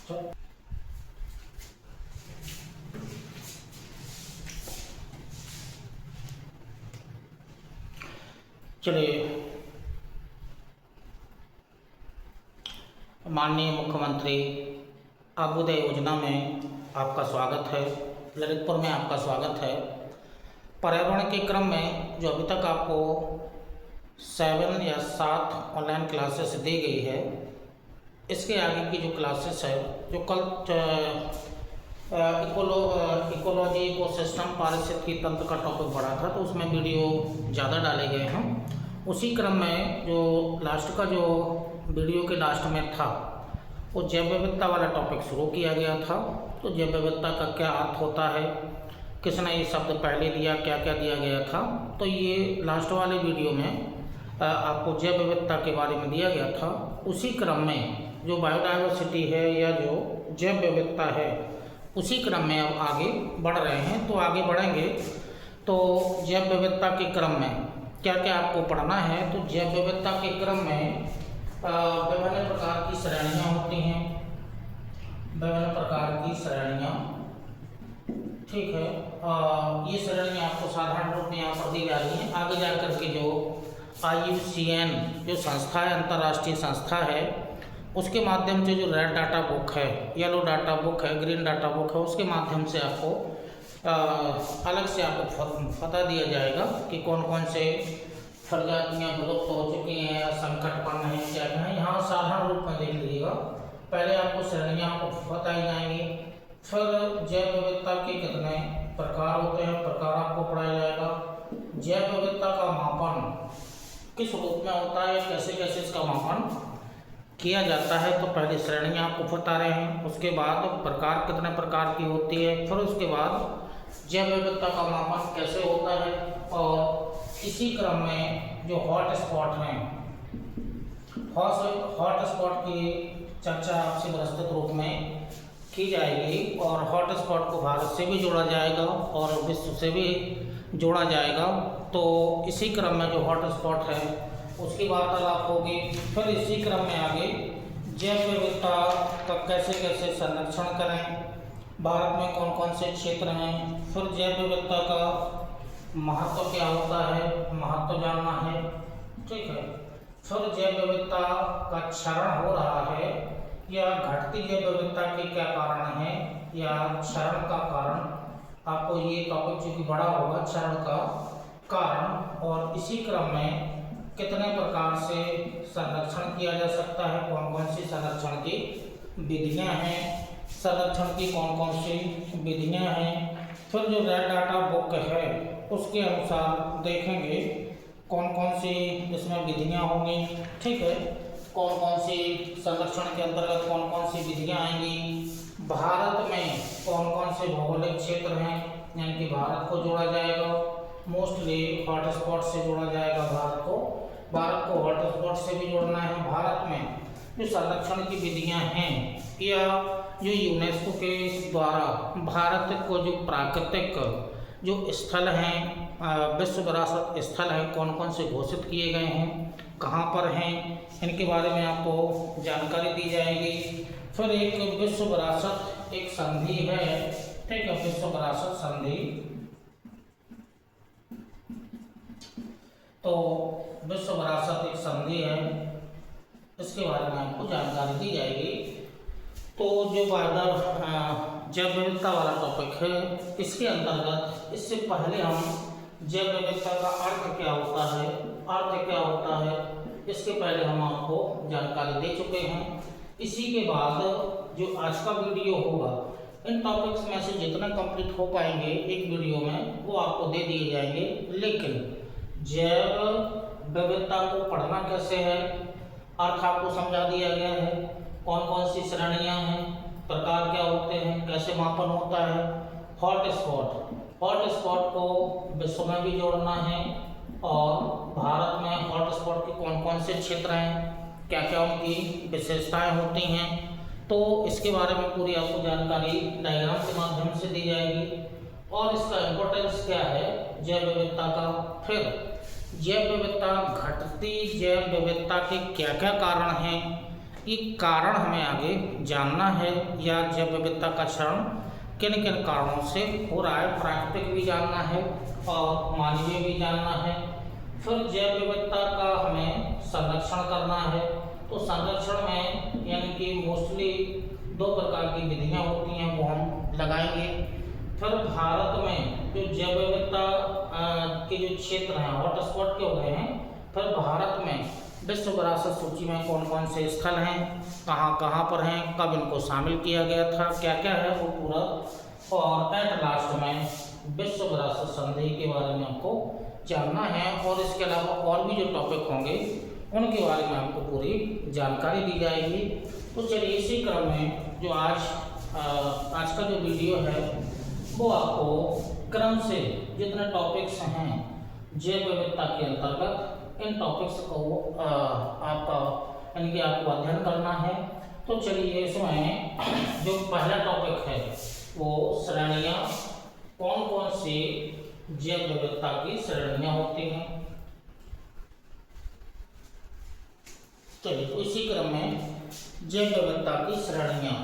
चलिए, माननीय मुख्यमंत्री अभ्युदय योजना में आपका स्वागत है। ललितपुर में आपका स्वागत है। पर्यावरण के क्रम में जो अभी तक आपको 7 या 7 ऑनलाइन क्लासेस दी गई है, इसके आगे की जो क्लासेस है, जो कल इकोलॉजी इकोसिस्टम पारिस्थितिकी तंत्र का टॉपिक बढ़ा था, तो उसमें वीडियो ज़्यादा डाले गए हैं। उसी क्रम में जो लास्ट का जो वीडियो के लास्ट में था, वो जैव विविधता वाला टॉपिक शुरू किया गया था। तो जैव विविधता का क्या अर्थ होता है, किसने ये शब्द पहले दिया, क्या क्या दिया गया था, तो ये लास्ट वाले वीडियो में आपको जैव विविधता के बारे में दिया गया था। उसी क्रम में जो बायोडाइवर्सिटी है या जो जैव विविधता है, उसी क्रम में अब आगे बढ़ रहे हैं। तो आगे बढ़ेंगे तो जैव विविधता के क्रम में क्या क्या आपको पढ़ना है। तो जैव विविधता के क्रम में विभिन्न प्रकार की श्रेणियाँ होती हैं, विभिन्न प्रकार की श्रेणियाँ, ठीक है। ये श्रेणियाँ आपको साधारण रूप में यहाँ पर दी जा रही हैं। आगे जा कर के जो IUCN जो संस्था है, अंतर्राष्ट्रीय संस्था है, उसके माध्यम से जो रेड डाटा बुक है, येलो डाटा बुक है, ग्रीन डाटा बुक है, उसके माध्यम से आपको अलग से आपको पता दिया जाएगा कि कौन कौन से प्रजातियाँ विलुप्त हो चुकी हैं या संकटपन्न हैं, क्या है। यहाँ साधारण रूप में देख लीजिएगा। पहले आपको श्रेणियाँ आपको बताई जाएंगी, फिर जैव विविधता के कितने प्रकार होते हैं, प्रकार आपको पढ़ाया जाएगा। जैव विविधता का मापन किस रूप में होता है, कैसे कैसे इसका मापन किया जाता है। तो पहले श्रेणियाँ आपको बता रहे हैं, उसके बाद प्रकार कितने प्रकार की होती है, फिर उसके बाद जैव विविधता का मापन कैसे होता है। और इसी क्रम में जो हॉट स्पॉट हैं, हॉट स्पॉट की चर्चा आपसे विस्तृत रूप में की जाएगी। और हॉट स्पॉट को भारत से भी जोड़ा जाएगा और विश्व से भी जोड़ा जाएगा। तो इसी क्रम में जो हॉट स्पॉट है उसकी वार्तालाप होगी। फिर इसी क्रम में आगे जैव विविधता का कैसे कैसे संरक्षण करें, भारत में कौन कौन से क्षेत्र हैं, फिर जैव विविधता का महत्व क्या होता है, महत्व जानना है, ठीक है। फिर जैव विविधता का क्षरण हो रहा है या घटती जैव विविधता के क्या कारण है या क्षरण का कारण, आपको ये टॉपिक चूँकि बड़ा होगा, क्षरण का कारण। और इसी क्रम में कितने प्रकार से संरक्षण किया जा सकता है, कौन कौन सी संरक्षण की विधियां हैं, संरक्षण की कौन कौन सी विधियां हैं। फिर जो रेड डाटा बुक है उसके अनुसार देखेंगे कौन कौन सी इसमें विधियां होंगी, ठीक है। कौन कौन सी संरक्षण के अंतर्गत कौन कौन सी विधियां आएंगी, भारत में कौन कौन से भौगोलिक क्षेत्र हैं, यानी कि भारत को जोड़ा जाएगा। मोस्टली हॉट स्पॉट से जोड़ा जाएगा भारत को हॉट स्पॉट से भी जोड़ना है। भारत में जो संरक्षण की विधियां हैं या जो यूनेस्को के द्वारा भारत को जो प्राकृतिक जो स्थल हैं, विश्व विरासत स्थल हैं, कौन कौन से घोषित किए गए हैं, कहाँ पर हैं, इनके बारे में आपको जानकारी दी जाएगी। फिर एक विश्व विरासत एक संधि है, ठीक है, विश्व विरासत संधि। तो विश्व विरासत एक संधि है, इसके बारे में आपको जानकारी दी जाएगी। तो जो जैव विविधता वाला टॉपिक है, इसके अंतर्गत इससे पहले हम जैव विविधता का अर्थ क्या होता है, इसके पहले हम आपको जानकारी दे चुके हैं। इसी के बाद जो आज का वीडियो होगा, इन टॉपिक्स में से जितना कंप्लीट हो पाएंगे एक वीडियो में वो आपको दे दिए जाएंगे। लेकिन जैव विविधता को पढ़ना कैसे है, अर्थ आपको समझा दिया गया है, कौन कौन सी श्रेणियां हैं, प्रकार क्या होते हैं, कैसे मापन होता है। हॉट स्पॉट को विश्व में भी जोड़ना है और भारत में हॉट स्पॉट के कौन कौन से क्षेत्र हैं, क्या क्या उनकी विशेषताएं होती हैं, तो इसके बारे में पूरी आपको जानकारी डायग्राम के माध्यम से दी जाएगी। और इसका इम्पोर्टेंस क्या है जैव विविधता का। फिर जैव विविधता, घटती जैव विविधता के क्या क्या कारण हैं, ये कारण हमें आगे जानना है, या जैव विविधता का क्षरण किन किन कारणों से हो रहा है, प्राकृतिक भी जानना है और मानवीय भी जानना है। फिर जैव विविधता का हमें संरक्षण करना है, तो संरक्षण में यानी कि मोस्टली 2 प्रकार की विधियाँ होती हैं, वो हम लगाएंगे। फिर भारत में जो जैव विविधता के जो क्षेत्र हैं हॉटस्पॉट के हो गए हैं, फिर भारत में विश्व विरासत सूची में कौन कौन से स्थल हैं, कहाँ कहाँ पर हैं, कब इनको शामिल किया गया था, क्या क्या है वो पूरा, और एट लास्ट में विश्व विरासत संधि के बारे में आपको जानना है। और इसके अलावा और भी जो टॉपिक होंगे उनके बारे में आपको पूरी जानकारी दी जाएगी। तो चलिए इसी क्रम में जो आज का जो वीडियो है वो आपको क्रम से जितने टॉपिक्स हैं जैव विविधता के अंतर्गत इन टॉपिक्स को आपका यानी कि आपको अध्ययन करना है। तो चलिए इसमें जो पहला टॉपिक है वो श्रेणियाँ, कौन कौन सी जैव विविधता की श्रेणियाँ होती हैं। चलिए तो इसी क्रम में जैव विविधता की श्रेणियाँ,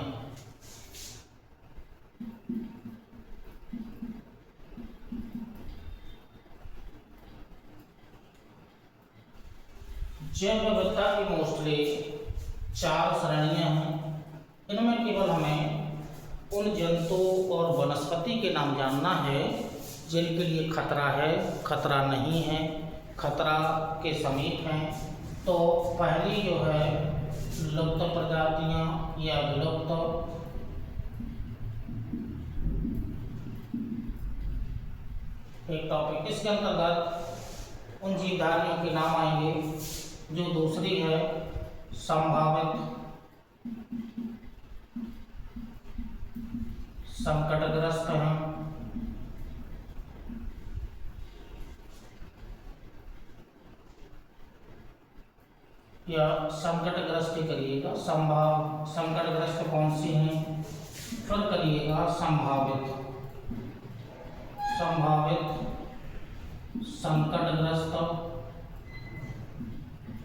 जैव विविधता की मोस्टली 4 श्रेणियां हैं। इनमें केवल हमें उन जंतु और वनस्पति के नाम जानना है जिनके लिए खतरा है, खतरा नहीं है, खतरा के समीप हैं। तो पहली जो है लुप्त प्रजातियां या विलुप्त, एक टॉपिक। इसके अंतर्गत उन जीवधारियों के नाम आएंगे। जो दूसरी है संभावित संकटग्रस्त हैं, या संकटग्रस्त ही करिएगा, संकटग्रस्त कौन सी हैं, फिर करिएगा संभावित संकटग्रस्त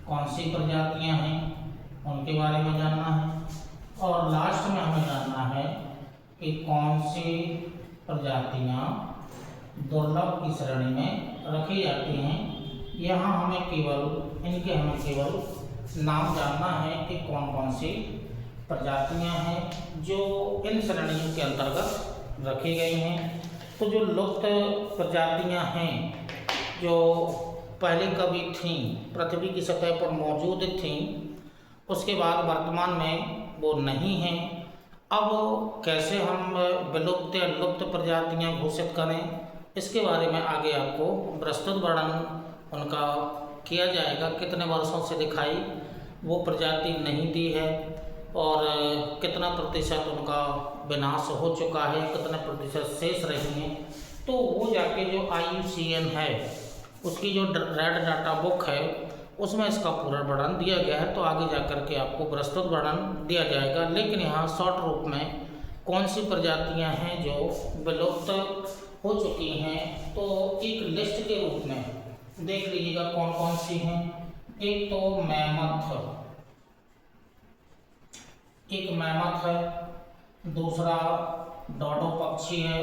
कौन सी प्रजातियां हैं उनके बारे में जानना है। और लास्ट में हमें जानना है कि कौन सी प्रजातियां दुर्लभ की श्रेणी में रखी जाती हैं। यहाँ हमें केवल नाम जानना है कि कौन कौन सी प्रजातियां हैं जो इन श्रेणियों के अंतर्गत रखी गई हैं। तो जो लुप्त प्रजातियां हैं जो पहले कभी थीं, पृथ्वी की सतह पर मौजूद थीं, उसके बाद वर्तमान में वो नहीं हैं। अब कैसे हम विलुप्त या लुप्त प्रजातियां घोषित करें, इसके बारे में आगे आपको विस्तृत वर्णन उनका किया जाएगा। कितने वर्षों से दिखाई वो प्रजाति नहीं दी है और कितना प्रतिशत उनका विनाश हो चुका है, कितना प्रतिशत शेष रही हैं। तो वो जाके जो IUCN है उसकी जो रेड डाटा बुक है उसमें इसका पूरा वर्णन दिया गया है। तो आगे जाकर के आपको विस्तृत वर्णन दिया जाएगा। लेकिन यहाँ शॉर्ट रूप में कौन सी प्रजातियाँ हैं जो विलुप्त हो चुकी हैं, तो एक लिस्ट के रूप में देख लीजिएगा कौन कौन सी हैं। एक तो मैमथ है, दूसरा डोडो पक्षी है,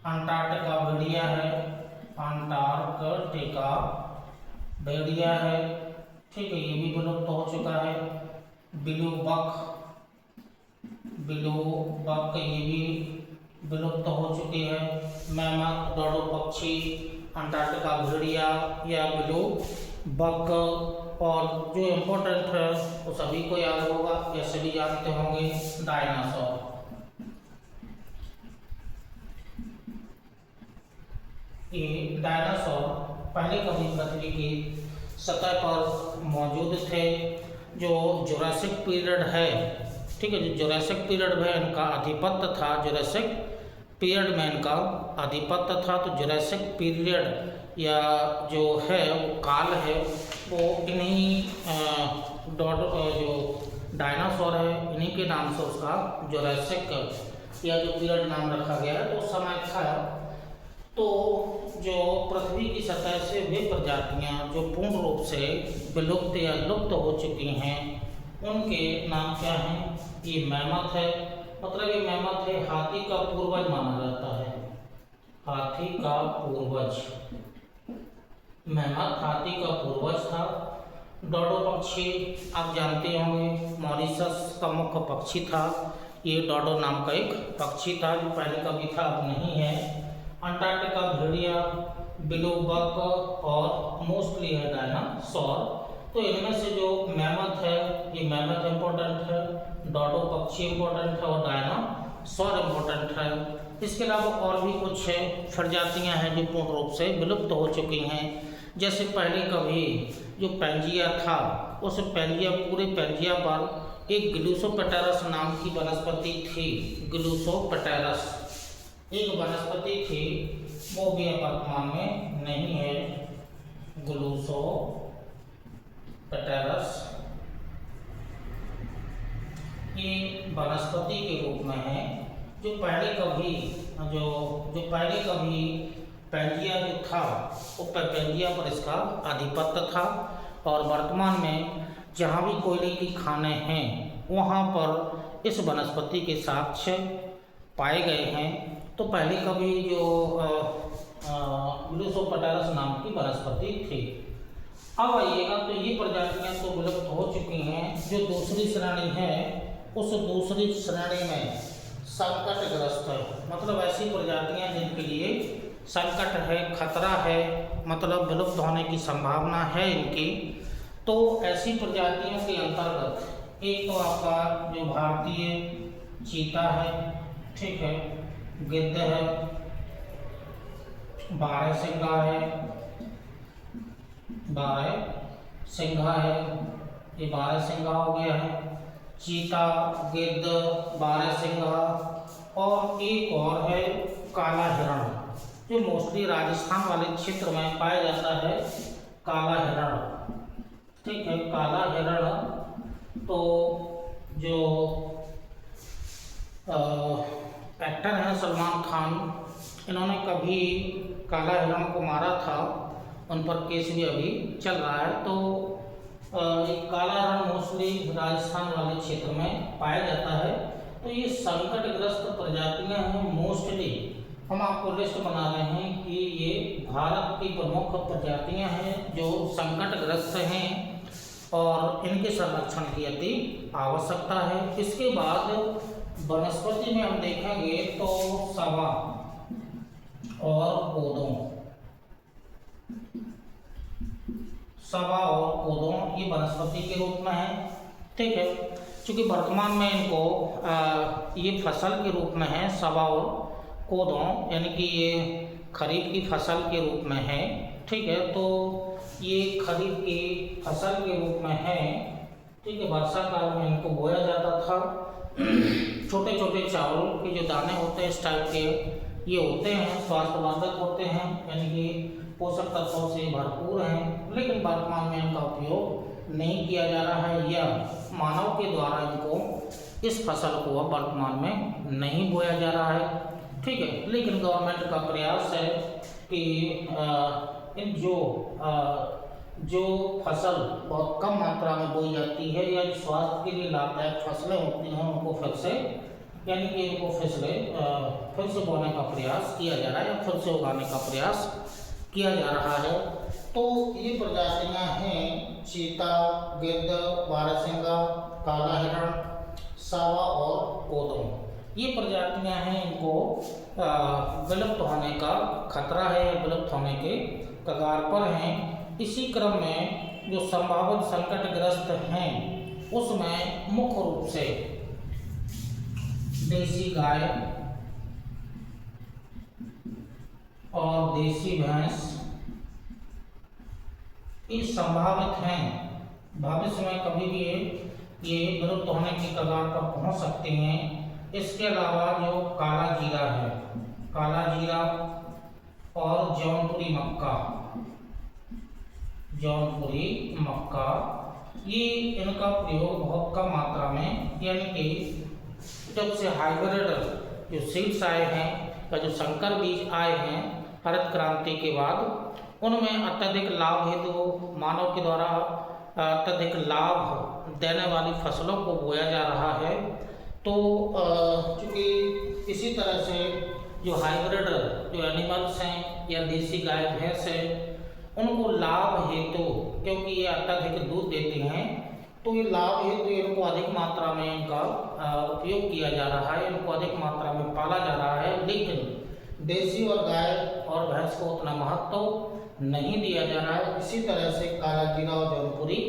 अंटार्कटिका भेड़िया है, ठीक है, ये भी विलुप्त हो चुका है। ब्लू बक ये भी विलुप्त हो चुकी है। मैमथ, डोडो पक्षी, अंटार्कटिका भेड़िया या ब्लू बक। और जो इम्पोर्टेंट है वो सभी को याद होगा या सभी जानते होंगे, डायनासोर। ये डायनासोर पहले कभी पृथ्वी की सतह पर मौजूद थे। जो जुरासिक पीरियड है, ठीक है, जो जुरासिक पीरियड में इनका आधिपत्य था, जुरासिक पीरियड में इनका आधिपत्य था। तो जुरासिक पीरियड या जो है वो काल है वो इन्हीं जो डायनासोर है इन्हीं के नाम से उसका जुरासिक या जो पीरियड नाम रखा गया है। तो उस समय था तो जो पृथ्वी की सतह से वे प्रजातियां जो पूर्ण रूप से विलुप्त या लुप्त हो चुकी हैं उनके नाम क्या हैं? ये मैमथ है, मतलब ये मैमथ है हाथी का पूर्वज माना जाता है। हाथी का पूर्वज, मैमथ हाथी का पूर्वज था। डोडो पक्षी आप जानते होंगे मॉरिशस का मुख्य पक्षी था। ये डोडो नाम का एक पक्षी था जो पहले कभी था, अब नहीं है। अंटार्कटिका भेड़िया, ब्लू बक और मोस्टली है डायनासोर। तो इनमें से जो मैमथ है, ये मैमथ इम्पोर्टेंट है, डोडो पक्षी इम्पोर्टेंट है और डायनासोर इम्पोर्टेंट है। इसके अलावा और भी कुछ प्रजातियां हैं जो पूर्ण रूप से विलुप्त हो चुकी हैं। जैसे पहले कभी जो पेंजिया था, उस पेंजिया पूरे पेंजिया पर एक ग्लूसोपेटेरस नाम की वनस्पति थी। ग्लूसोपेटेरस एक वनस्पति थी, वो भी वर्तमान में नहीं है। ग्लूसोपेटेरस ये वनस्पति के रूप में है जो पहले कभी पेंजिया जो था वो पेंजिया पर इसका आधिपत्य था। और वर्तमान में जहाँ भी कोयले की खानें हैं वहाँ पर इस वनस्पति के साक्ष्य पाए गए हैं। तो पहले कभी जो ग्लूसोपेटेरस नाम की वनस्पति थी। अब आइएगा तो ये प्रजातियां तो विलुप्त हो चुकी हैं। जो दूसरी श्रेणी है उस दूसरी श्रेणी में संकटग्रस्त है, मतलब ऐसी प्रजातियां जिनके लिए संकट है, खतरा है, मतलब विलुप्त होने की संभावना है इनकी। तो ऐसी प्रजातियों के अंतर्गत एक तो आपका जो भारतीय चीता है, ठीक है, गिद्ध है, बारहसिंगा है, ये बारहसिंगा हो गया है। चीता, गिद्ध, बारहसिंगा और एक और है काला हिरण, जो मोस्टली राजस्थान वाले क्षेत्र में पाया जाता है। काला हिरण, ठीक है, काला हिरण। तो जो एक्टर हैं सलमान खान, इन्होंने कभी काला हिरण को मारा था, उन पर केस भी अभी चल रहा है। तो एक काला हिरण मोस्टली राजस्थान वाले क्षेत्र में पाया जाता है। तो ये संकटग्रस्त प्रजातियां हैं। मोस्टली हम आपको लिस्ट बना रहे हैं कि ये भारत की प्रमुख प्रजातियां हैं जो संकटग्रस्त हैं और इनके संरक्षण की अति आवश्यकता है। इसके बाद वनस्पति में हम देखेंगे तो सवा और कोदों, सवा और कोदों ये वनस्पति के रूप में है, ठीक है। क्योंकि वर्तमान में इनको ये फसल के रूप में है, सवा और कोदों, यानी कि ये खरीफ की फसल के रूप में है, ठीक है। तो ये खरीफ की फसल के रूप में है, ठीक है। वर्षा काल में इनको बोया जाता था। छोटे छोटे चावल के जो दाने होते हैं इस टाइप के ये होते हैं, स्वास्थ्यवर्धक होते हैं, यानी कि पोषक तत्वों से भरपूर हैं। लेकिन वर्तमान में इनका उपयोग नहीं किया जा रहा है या मानव के द्वारा इनको इस फसल को अब वर्तमान में नहीं बोया जा रहा है, ठीक है। लेकिन गवर्नमेंट का प्रयास है कि इन जो फसल बहुत कम मात्रा में बोई जाती है या जो स्वास्थ्य के लिए लाभदायक फसलें होती हैं उनको फिर से, यानी कि इनको फिर से बोने का प्रयास किया जा रहा है या फिर से उगाने का प्रयास किया जा रहा है। तो ये प्रजातियां हैं चीता, गिद्ध, बारहसिंगा, काला हिरण, सावा और कोदों। ये प्रजातियां हैं, इनको विलुप्त होने का खतरा है, विलुप्त होने के कगार पर हैं। इसी क्रम में जो संभावित संकटग्रस्त हैं उसमें मुख्य रूप से देसी गाय और देसी भैंस ये संभावित हैं। भविष्य में कभी भी ये विलुप्त होने की कगार पर पहुंच सकते हैं। इसके अलावा जो काला जीरा है, काला जीरा और जौनपुरी मक्का, ये इनका प्रयोग बहुत कम मात्रा में, यानी कि जब से हाइब्रिड जो सीड्स आए हैं या जो संकर बीज आए हैं हरित क्रांति के बाद उनमें अत्यधिक लाभ हेतु मानव के द्वारा अत्यधिक लाभ देने वाली फसलों को बोया जा रहा है। तो चूँकि इसी तरह से जो हाइब्रिड जो एनिमल्स हैं या देसी गाय भैंस है, उनको लाभ हेतु, क्योंकि ये अत्यधिक दूध देते हैं, तो ये लाभ हेतु इनको अधिक मात्रा में इनका उपयोग किया जा रहा है, इनको अधिक मात्रा में पाला जा रहा है। लेकिन देसी और गाय और भैंस को उतना महत्व नहीं दिया जा रहा है। इसी तरह से काला जीरा और जौनपुरी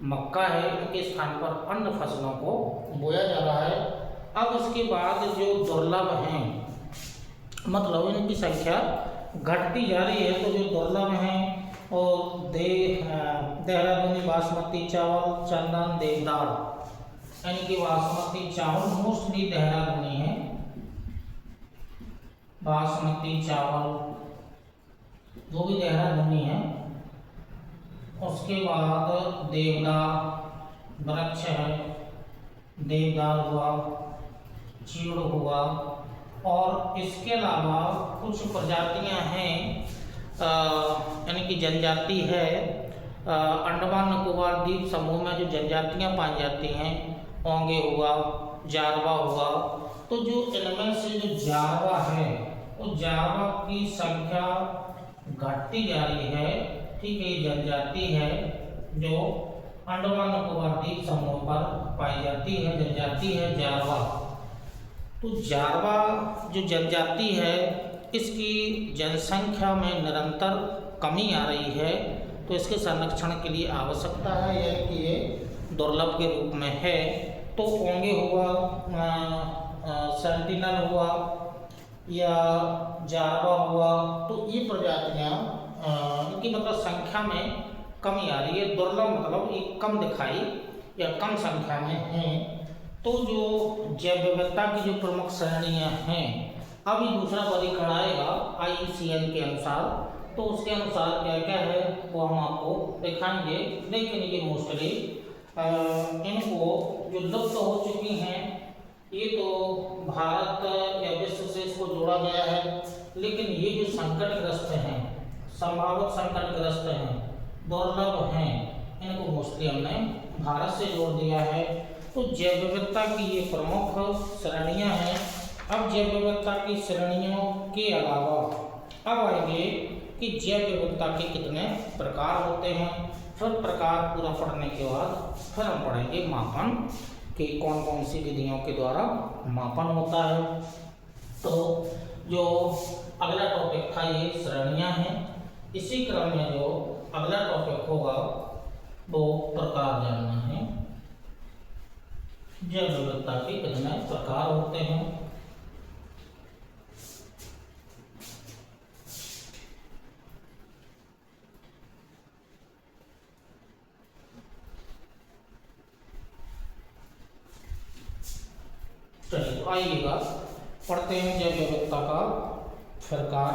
मक्का है, इनके स्थान पर अन्य फसलों को बोया जा रहा है। अब उसके बाद जो दुर्लभ हैं, मतलब इनकी संख्या घटती जा रही है, तो जो दुर्लभ हैं और देहरादूनी बासमती चावल, चंदन, देवदार, इनकी बासमती चावल मोस्टली देहरादूनी है। बासमती चावल जो भी देहरादूनी है। उसके बाद देवदार वृक्ष है, देवदार हुआ, चीड़ हुआ, और इसके अलावा कुछ प्रजातियां हैं, यानी कि जनजाति है, अंडमान निकोबार द्वीप समूह में जो जनजातियां पाई जाती हैं, ओंगे हुआ, जारवा हुआ, तो जो इनमें से जो जारवा है, वो जारवा की संख्या घटती जा रही है। ठीक है, जनजाति है जो अंडमान निकोबार द्वीप समूह पर पाई जाती है, जनजाति है जारवा। तो जारवा जो जनजाति है, इसकी जनसंख्या में निरंतर कमी आ रही है, तो इसके संरक्षण के लिए आवश्यकता है, यानी कि ये दुर्लभ के रूप में है। तो ओंगे हुआ, सेंटिनल हुआ या जारवा हुआ, तो ये प्रजातियाँ इनकी मतलब संख्या में कमी आ रही है। दुर्लभ मतलब ये कम दिखाई या कम संख्या में हैं। तो जो जैव विविधता की जो प्रमुख श्रेणियाँ हैं, अभी दूसरा वर्गीकरण आएगा IUCN के अनुसार, तो उसके अनुसार क्या क्या है वो हम आपको दिखाएंगे। लेकिन ये मोस्टली इनको जो लुप्त हो चुकी हैं, ये तो भारत या विश्व से इसको जोड़ा गया है। लेकिन ये जो संकटग्रस्त हैं, संभावित संकटग्रस्त हैं, दुर्लभ हैं, इनको मोस्टली हमने भारत से जोड़ दिया है। तो जैव विविधता की ये प्रमुख श्रेणियां हैं। अब जैव विविधता की श्रेणियों के अलावा अब आएंगे कि जैव विविधता के कितने प्रकार होते हैं। फिर प्रकार पूरा पढ़ने के बाद फिर हम पढ़ेंगे मापन कि कौन कौन सी विधियों के द्वारा मापन होता है। तो जो अगला टॉपिक था ये श्रेणियां हैं। इसी क्रम में जो अगला टॉपिक होगा वो प्रकार जानना है। जैव विविधता के कितने प्रकार होते हैं। चलिए तो आइएगा पढ़ते हैं जैव विविधता का प्रकार।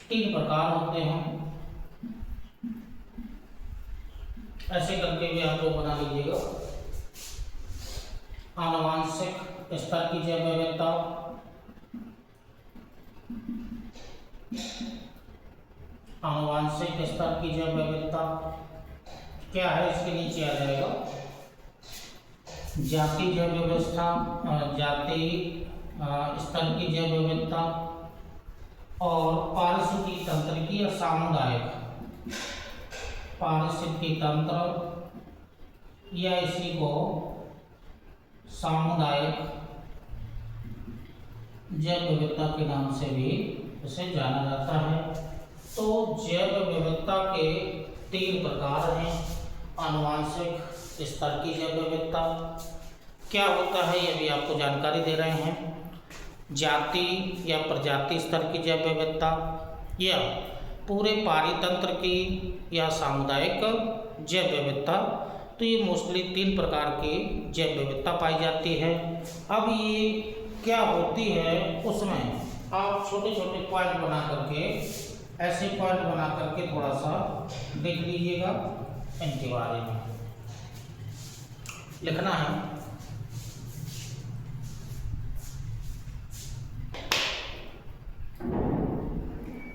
तीन प्रकार होते हैं। ऐसे करके भी आप लोग बना लीजिएगा। आनुवांशिक स्तर की जैव विविधता, आनुवांशिक स्तर की जैव विविधता क्या है, इसके नीचे आ जाएगा जाति जैव व्यवस्था, जाति स्तर की जैव विविधता, और पारिस्थितिकी तंत्र की या सामुदायिक पारिस्थितिकी तंत्र या इसी को सामुदायिक जैव विविधता के नाम से भी इसे जाना जाता है। तो जैव विविधता के तीन प्रकार हैं। आनुवांशिक स्तर की जैव विविधता क्या होता है, ये भी आपको जानकारी दे रहे हैं। जाति या प्रजाति स्तर की जैव विविधता या पूरे पारितंत्र की या सामुदायिक जैव विविधता। तो ये मोस्टली तीन प्रकार की जैव विविधता पाई जाती है। अब ये क्या होती है, उसमें आप छोटे छोटे पॉइंट बना करके ऐसे पॉइंट बना करके थोड़ा सा लिख लीजिएगा। इनके बारे में लिखना है।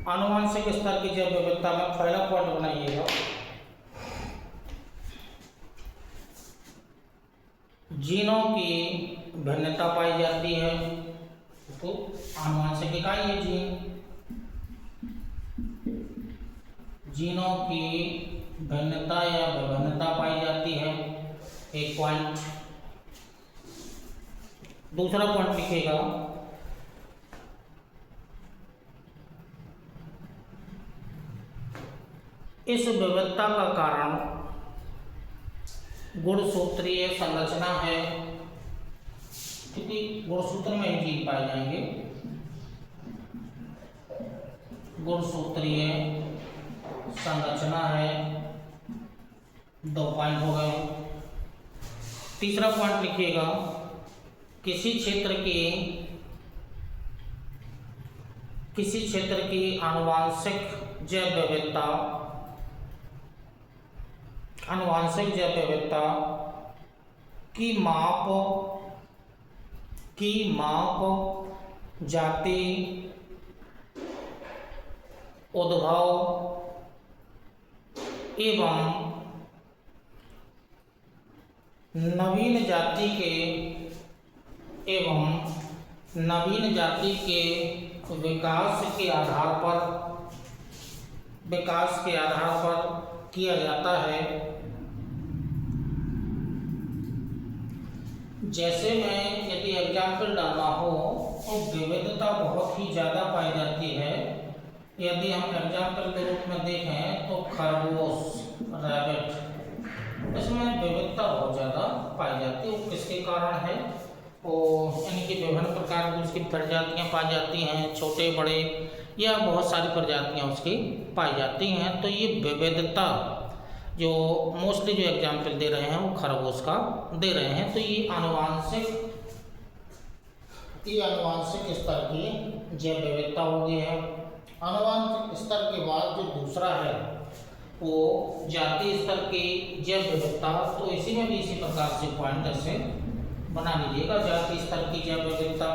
आनुवंशिक स्तर की जैव विविधता में पहला पॉइंट बनाइएगा, जीनों की भिन्नता पाई जाती है। तो आनुवंशिक इकाई है जीन। जीनों की भिन्नता या विभिन्नता पाई जाती है, एक पॉइंट। दूसरा पॉइंट लिखेगा, इस विविधता का कारण गुणसूत्रीय संरचना है, क्योंकि गुणसूत्र में ही जीन पाए जाएंगे। गुणसूत्रीय संरचना है, 2 पॉइंट हो गए। तीसरा पॉइंट लिखिएगा, किसी क्षेत्र की आनुवांशिक जैव विविधता की माप जाति, उद्भव एवं नवीन जाति के विकास के आधार पर किया जाता है। जैसे मैं यदि एग्जाम्पल डालना हो तो विविधता बहुत ही ज़्यादा पाई जाती है। यदि हम एग्जाम्पल के रूप में देखें तो खरगोश, रैबिट, इसमें विविधता बहुत ज़्यादा पाई जाती है। वो किसके कारण है? वो इनकी विभिन्न प्रकार की उसकी प्रजातियाँ पाई जाती हैं, छोटे बड़े या बहुत सारी प्रजातियाँ उसकी पाई जाती हैं। तो ये विविधता जो मोस्टली जो एग्जाम्पल दे रहे हैं वो खरगोश का दे रहे हैं। तो ये आनुवांशिक स्तर की जैव विविधता हो गई है। आनुवांशिक स्तर के बाद जो दूसरा है वो जातीय स्तर की जैव विविधता। तो इसी में भी इसी प्रकार से पॉइंट ऐसे बना लीजिएगा। जातीय स्तर की जैव विविधता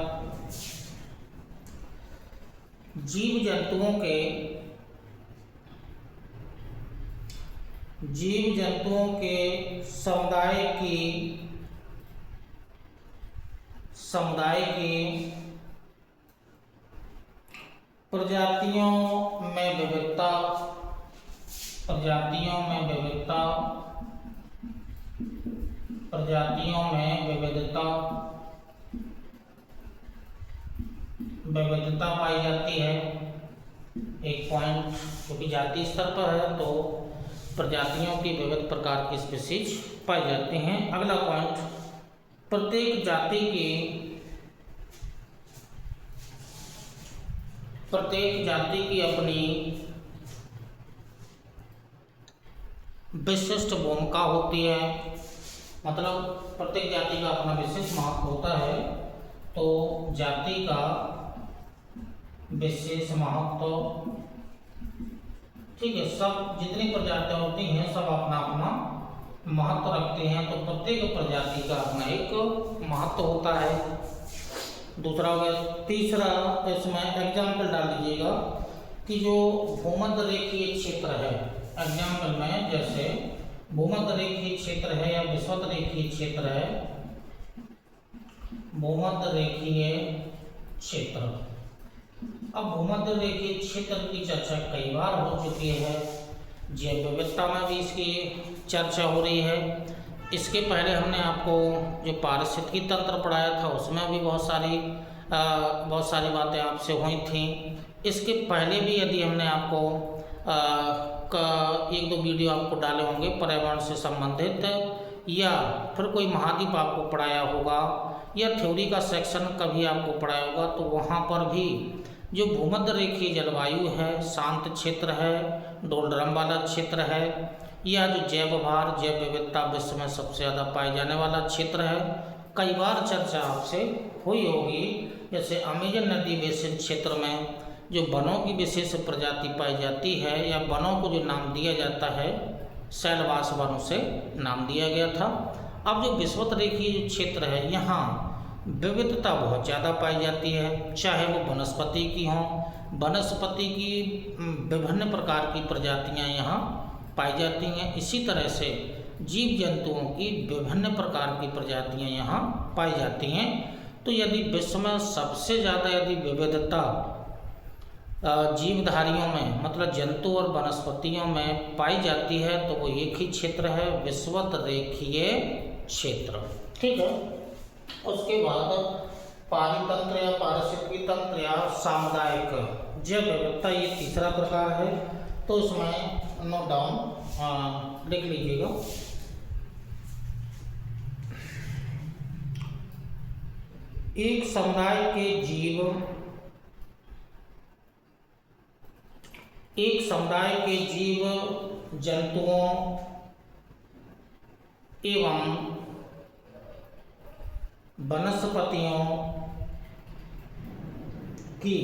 जीव जंतुओं के समुदाय की प्रजातियों में विविधता पाई जाती है, एक पॉइंट। क्योंकि जातीय स्तर पर है तो प्रजातियों की विविध प्रकार की स्पीशीज पाई जाती हैं। अगला पॉइंट, प्रत्येक जाति की अपनी विशिष्ट भूमिका होती है। मतलब प्रत्येक जाति का अपना विशेष महत्व होता है। तो जाति का विशेष महत्व, ठीक है, सब जितनी प्रजातियां होती हैं सब अपना अपना महत्व रखते हैं। तो प्रत्येक प्रजाति का अपना एक महत्व होता है। दूसरा हो गया। तीसरा, इसमें एग्जाम्पल डाल दीजिएगा कि जो भूमध्य रेखीय क्षेत्र है, एग्जाम्पल में जैसे भूमध्य रेखीय क्षेत्र है या विषुवत रेखीय क्षेत्र है। भूमध्य रेखीय क्षेत्र, अब भूमध्य रेखीय क्षेत्र की चर्चा कई बार हो चुकी है। जैव विविधता में भी इसकी चर्चा हो रही है। इसके पहले हमने आपको जो पारिस्थितिकी तंत्र पढ़ाया था उसमें भी बहुत सारी बातें आपसे हुई थी। इसके पहले भी यदि हमने आपको एक दो वीडियो आपको डाले होंगे पर्यावरण से संबंधित, या फिर कोई महाद्वीप आपको पढ़ाया होगा या थ्योरी का सेक्शन कभी आपको पढ़ाया होगा, तो वहाँ पर भी जो भूमध्य रेखीय जलवायु है, शांत क्षेत्र है, डोलड्रम वाला क्षेत्र है, या जो जैव विविधता विश्व में सबसे ज़्यादा पाए जाने वाला क्षेत्र है, कई बार चर्चा आपसे हुई होगी। जैसे अमेजन नदी बेसिन क्षेत्र में जो वनों की विशेष प्रजाति पाई जाती है या वनों को जो नाम दिया जाता है शैलवास वन उसे नाम दिया गया था। अब जो विषुवतरेखीय क्षेत्र है यहाँ विविधता बहुत ज़्यादा पाई जाती है, चाहे वो वनस्पति की हों, वनस्पति की विभिन्न प्रकार की प्रजातियाँ यहाँ पाई जाती हैं। इसी तरह से जीव जंतुओं की विभिन्न प्रकार की प्रजातियाँ यहाँ पाई जाती हैं। तो यदि विश्व में सबसे ज़्यादा यदि विविधता जीवधारियों में मतलब जंतु और वनस्पतियों में पाई जाती है तो वो एक ही क्षेत्र है, विषुवतरेखीय क्षेत्र। ठीक है। उसके बाद पारितंत्र या पारिस्थितिकी तंत्र या सामुदायिक जैव विविधता, ये तीसरा प्रकार है। तो उसमें नोट डाउन लिख लीजिएगा। एक समुदाय के जीव जंतुओं एवं वनस्पतियों की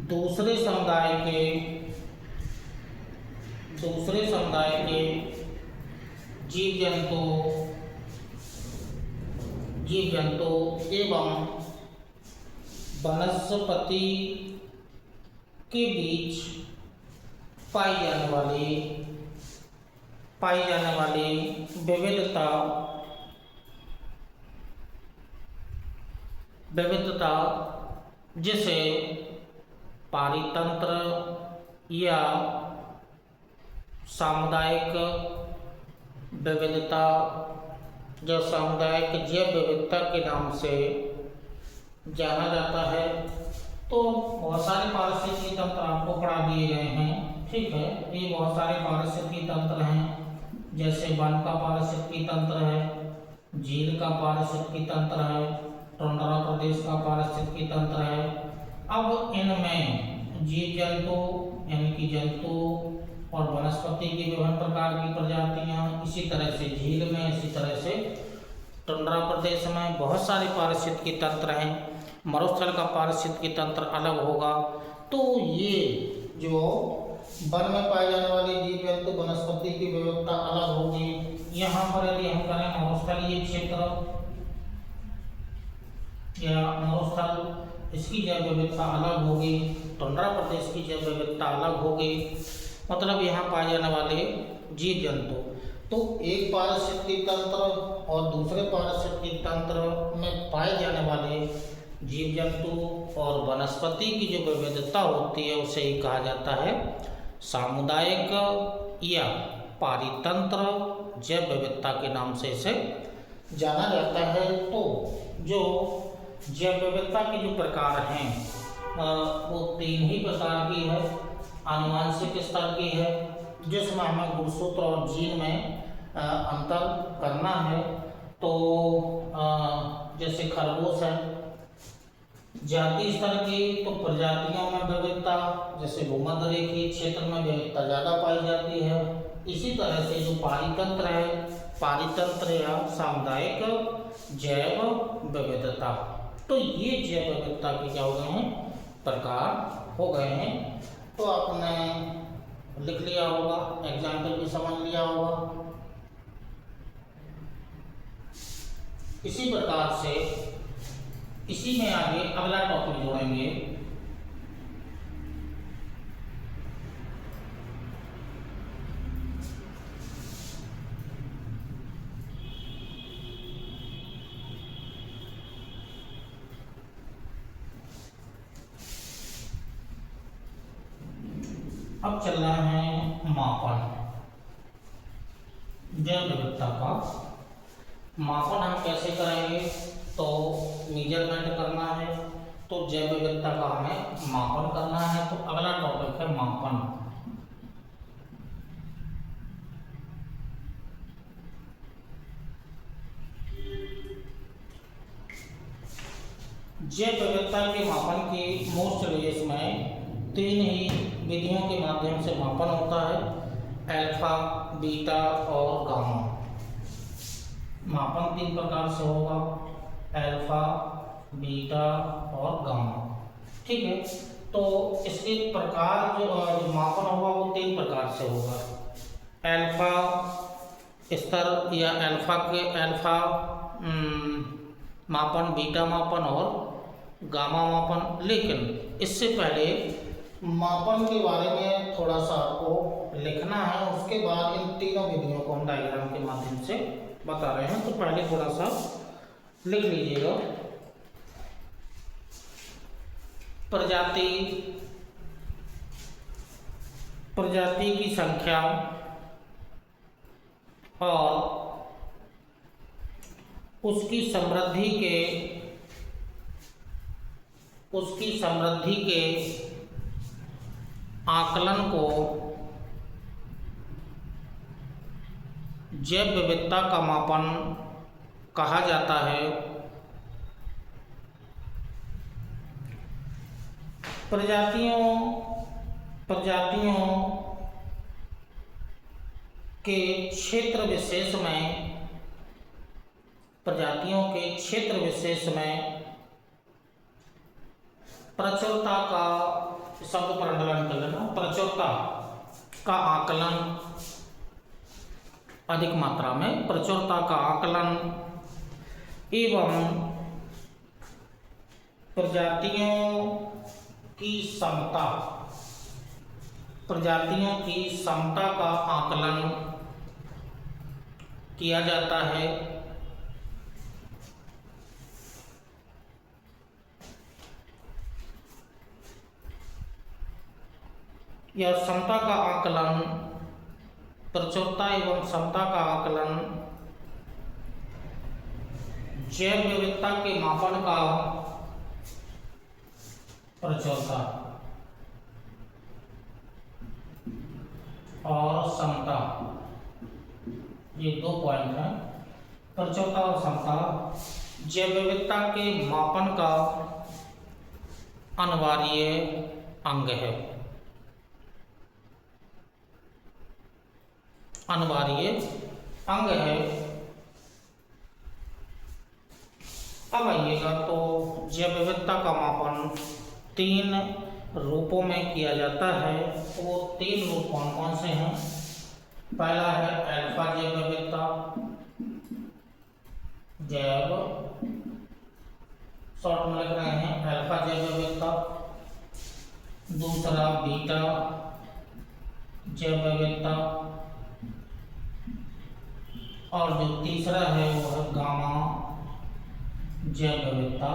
दूसरे समुदाय के जीव जंतु एवं वनस्पति के बीच पाई जाने वाली विविधता जिसे पारितंत्र या सामुदायिक विविधता जो सामुदायिक जैव विविधता के नाम से जाना जाता है। तो बहुत सारे पारिस्थितिकी तंत्र आपको पढ़ा दिए गए हैं। ठीक है, ये बहुत सारे पारिस्थितिकी तंत्र हैं, जैसे वन का पारिस्थितिकी तंत्र है, झील का पारिस्थितिकी तंत्र है, टुंड्रा प्रदेश का पारिस्थितिकी तंत्र है। अब इनमें जीव जंतु यानी कि जंतु और वनस्पति की विभिन्न प्रकार की प्रजातियां, इसी तरह से झील में, इसी तरह से टुंड्रा प्रदेश में बहुत सारे पारिस्थितिकी तंत्र हैं। मरुस्थल का पारिस्थितिकी तंत्र अलग होगा। तो ये जो वन में पाए जाने वाले जीव जंतु वनस्पति की विविधता अलग होगी। यहाँ पर यदि हम करें मरुस्थलीय क्षेत्र या मरुस्थल, इसकी जैव विविधता अलग होगी, टुंड्रा प्रदेश की जैव विविधता अलग होगी। मतलब यहाँ पाए जाने वाले जीव जंतु, तो एक पारिस्थितिकी तंत्र और दूसरे पारिस्थितिकी तंत्र में पाए जाने वाले जीव जंतु और वनस्पति की जो विविधता होती है उसे ही कहा जाता है सामुदायिक या पारितंत्र जैव विविधता के नाम से इसे जाना जाता है। तो जो जैव विविधता के जो प्रकार हैं वो तीन ही प्रकार की है। आनुवांशिक स्तर की है, जिसमें हमें गुणसूत्र और जीन में अंतर करना है। तो जैसे खरगोश है। जाति स्तर की, तो प्रजातियों में विविधता, जैसे भूमध्यरेखीय क्षेत्र में विविधता ज़्यादा पाई जाती है। इसी तरह से जो पारितंत्र है, पारितंत्र या सामुदायिक जैव विविधता, तो ये जैव विविधता के क्या हो गए हैं, प्रकार हो गए हैं। तो आपने लिख लिया होगा, एग्जाम्पल भी समझ लिया होगा। इसी प्रकार से इसी में आगे अगला टॉपिक जोड़ेंगे। अब चल रहा है मापन। जैव विविधता का मापन हम कैसे करेंगे, तो मेजरमेंट करना है, तो जैव विविधता का हमें मापन करना है। तो अगला टॉपिक है मापन। जैव विविधता के मापन की मोस्टली इसमें तीन ही विधियों के माध्यम से मापन होता है, अल्फा, बीटा और गामा। मापन तीन प्रकार से होगा, अल्फा, बीटा और गामा। ठीक है। तो इसके प्रकार जो मापन होगा वो 3 प्रकार से होगा। अल्फा स्तर या अल्फा मापन, बीटा मापन और गामा मापन। लेकिन इससे पहले मापन के बारे में थोड़ा सा आपको लिखना है, उसके बाद इन तीनों विधियों को हम डायग्राम के माध्यम से बता रहे हैं। तो पहले थोड़ा सा लिख लीजिएगा। प्रजाति की संख्या और उसकी समृद्धि के आकलन को जैव विविधता का मापन कहा जाता है। प्रजातियों के क्षेत्र विशेष में प्रचुरता का शब्द पर अंडरलाइन कर लेना। प्रचुरता का आकलन अधिक मात्रा में, प्रचुरता का आकलन एवं प्रजातियों की समता का आकलन किया जाता है। यह समता का आकलन, प्रचुरता एवं समता का आकलन जैव विविधता के मापन का प्रचुरता और समता, ये 2 पॉइंट हैं। प्रचुरता और समता जैव विविधता के मापन का अनिवार्य अंग है। अब आइएगा तो जैव विविधता का मापन 3 रूपों में किया जाता है। वो 3 रूप कौन कौन से हैं? पहला है अल्फा जैव विविधता, शॉर्ट में लिख रहे हैं अल्फा जैव विविधता। दूसरा बीटा जैव विविधता, और जो तीसरा है वो है गामा जैव विविधता।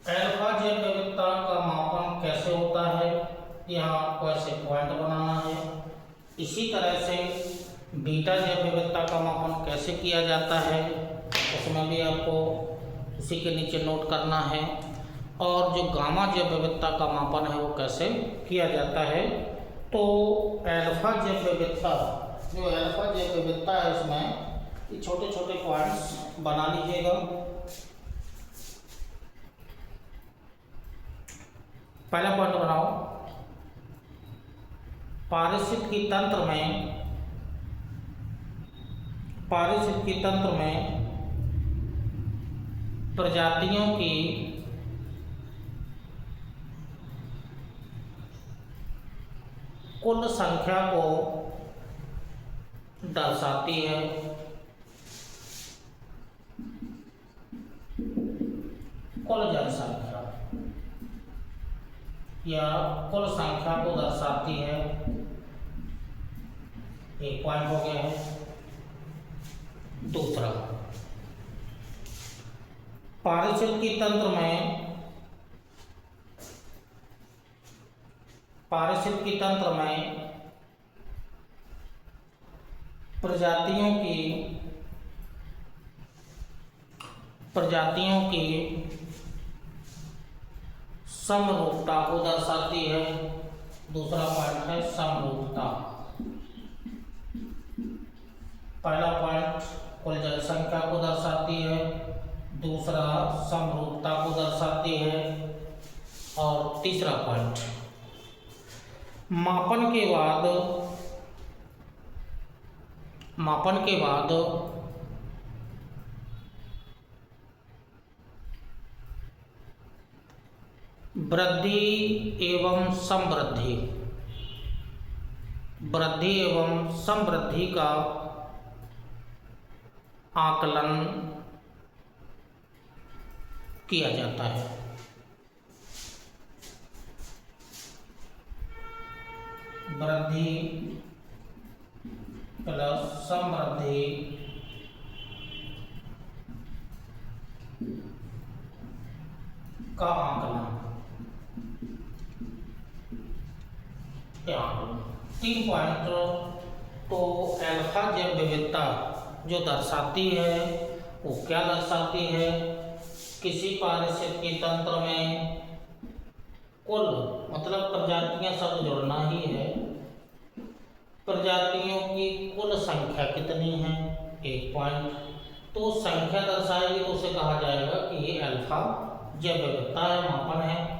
अल्फा जैव विविधता का मापन कैसे होता है, यहाँ आपको ऐसे पॉइंट बनाना है। इसी तरह से बीटा जैव विविधता का मापन कैसे किया जाता है, उसमें भी आपको उसी के नीचे नोट करना है। और जो गामा जैव विविधता का मापन है वो कैसे किया जाता है। तो अल्फा जैव विविधता है, इसमें ये छोटे छोटे पॉइंट्स बना लीजिएगा। पहला पॉइंट बनाओ, पारिस्थितिकी तंत्र में प्रजातियों की कुल संख्या को दर्शाती है। कुल जनसंख्या या कुल संख्या को दर्शाती है। एक पॉइंट हो गया है। दूसरा, पारिस्थितिकी तंत्र में प्रजातियों की समरूपता को दर्शाती है। दूसरा पॉइंट है समरूपता। पहला पॉइंट कुल जनसंख्या को दर्शाती है, दूसरा समरूपता को दर्शाती है, और तीसरा पॉइंट मापन के बाद मापन के बाद वृद्धि एवं समवृद्धि, वृद्धि एवं समवृद्धि का आकलन किया जाता है। वृद्धि प्लस समवृद्धि का आकलन। 3 पॉइंट तो अल्फा जैव विविधता जो दर्शाती है वो क्या दर्शाती है, किसी पारिस्थितिकी तंत्र में कुल मतलब प्रजातियां सब जुड़ना ही है, प्रजातियों की कुल संख्या कितनी है 1 पॉइंट, तो संख्या दर्शाएगी तो उसे कहा जाएगा कि ये अल्फा जैव विविधता है, मापन है।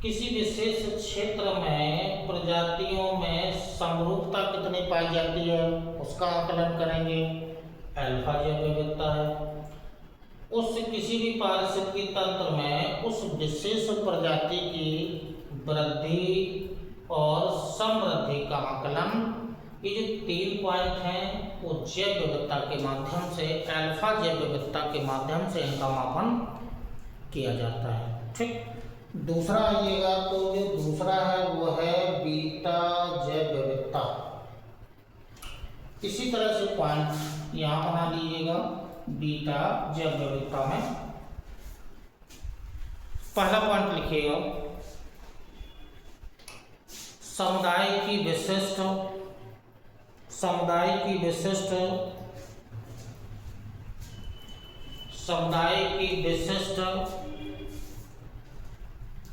किसी विशेष क्षेत्र में प्रजातियों में समरूपता कितनी पाई जाती है उसका आकलन करेंगे, अल्फा जैव विविधता है। उस किसी भी पारिस्थितिकी तंत्र में उस विशेष प्रजाति की वृद्धि और समवृद्धि का आकलन, ये जो 3 पॉइंट हैं वो जैव विविधता के माध्यम से, अल्फा जैव विविधता के माध्यम से इनका मापन किया जाता है। ठीक, दूसरा आइएगा तो जो दूसरा है वो है बीटा जैव विविधता। इसी तरह से पॉइंट यहाँ बना लीजिएगा। बीटा जैव विविधता में पहला पॉइंट लिखिएगा, समुदाय की विशिष्ट, समुदाय की विशिष्ट, समुदाय की विशिष्ट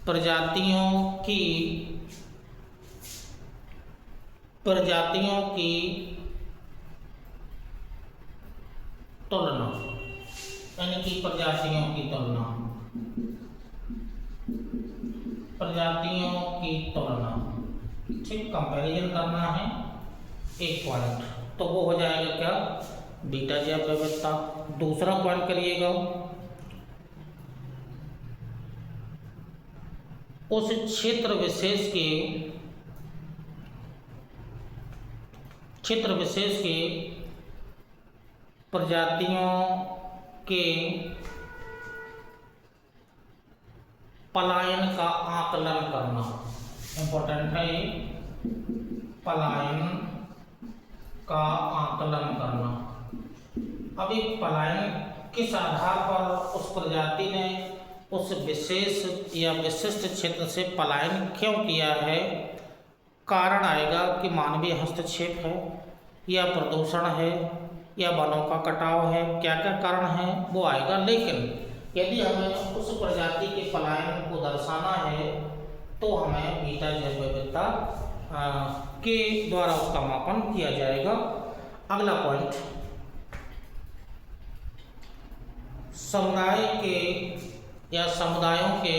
प्रजातियों की तुलना, यानी कि प्रजातियों की तुलना, प्रजातियों की तुलना, ठीक, कंपैरिजन करना है 1 पॉइंट, तो वो हो जाएगा क्या, बीटा जैव विविधता। दूसरा पॉइंट करिएगा, उस क्षेत्र विशेष के प्रजातियों के पलायन का आकलन करना, इम्पोर्टेंट है, पलायन का आकलन करना। अब ये पलायन किस आधार पर उस प्रजाति ने उस विशेष या विशिष्ट क्षेत्र से पलायन क्यों किया है, कारण आएगा कि मानवीय हस्तक्षेप है या प्रदूषण है या वनों का कटाव है, क्या क्या कारण है वो आएगा। लेकिन यदि हमें उस प्रजाति के पलायन को दर्शाना है तो हमें बीटा जैव विविधता के द्वारा उसका मापन किया जाएगा। अगला पॉइंट, समुदाय के या समुदायों के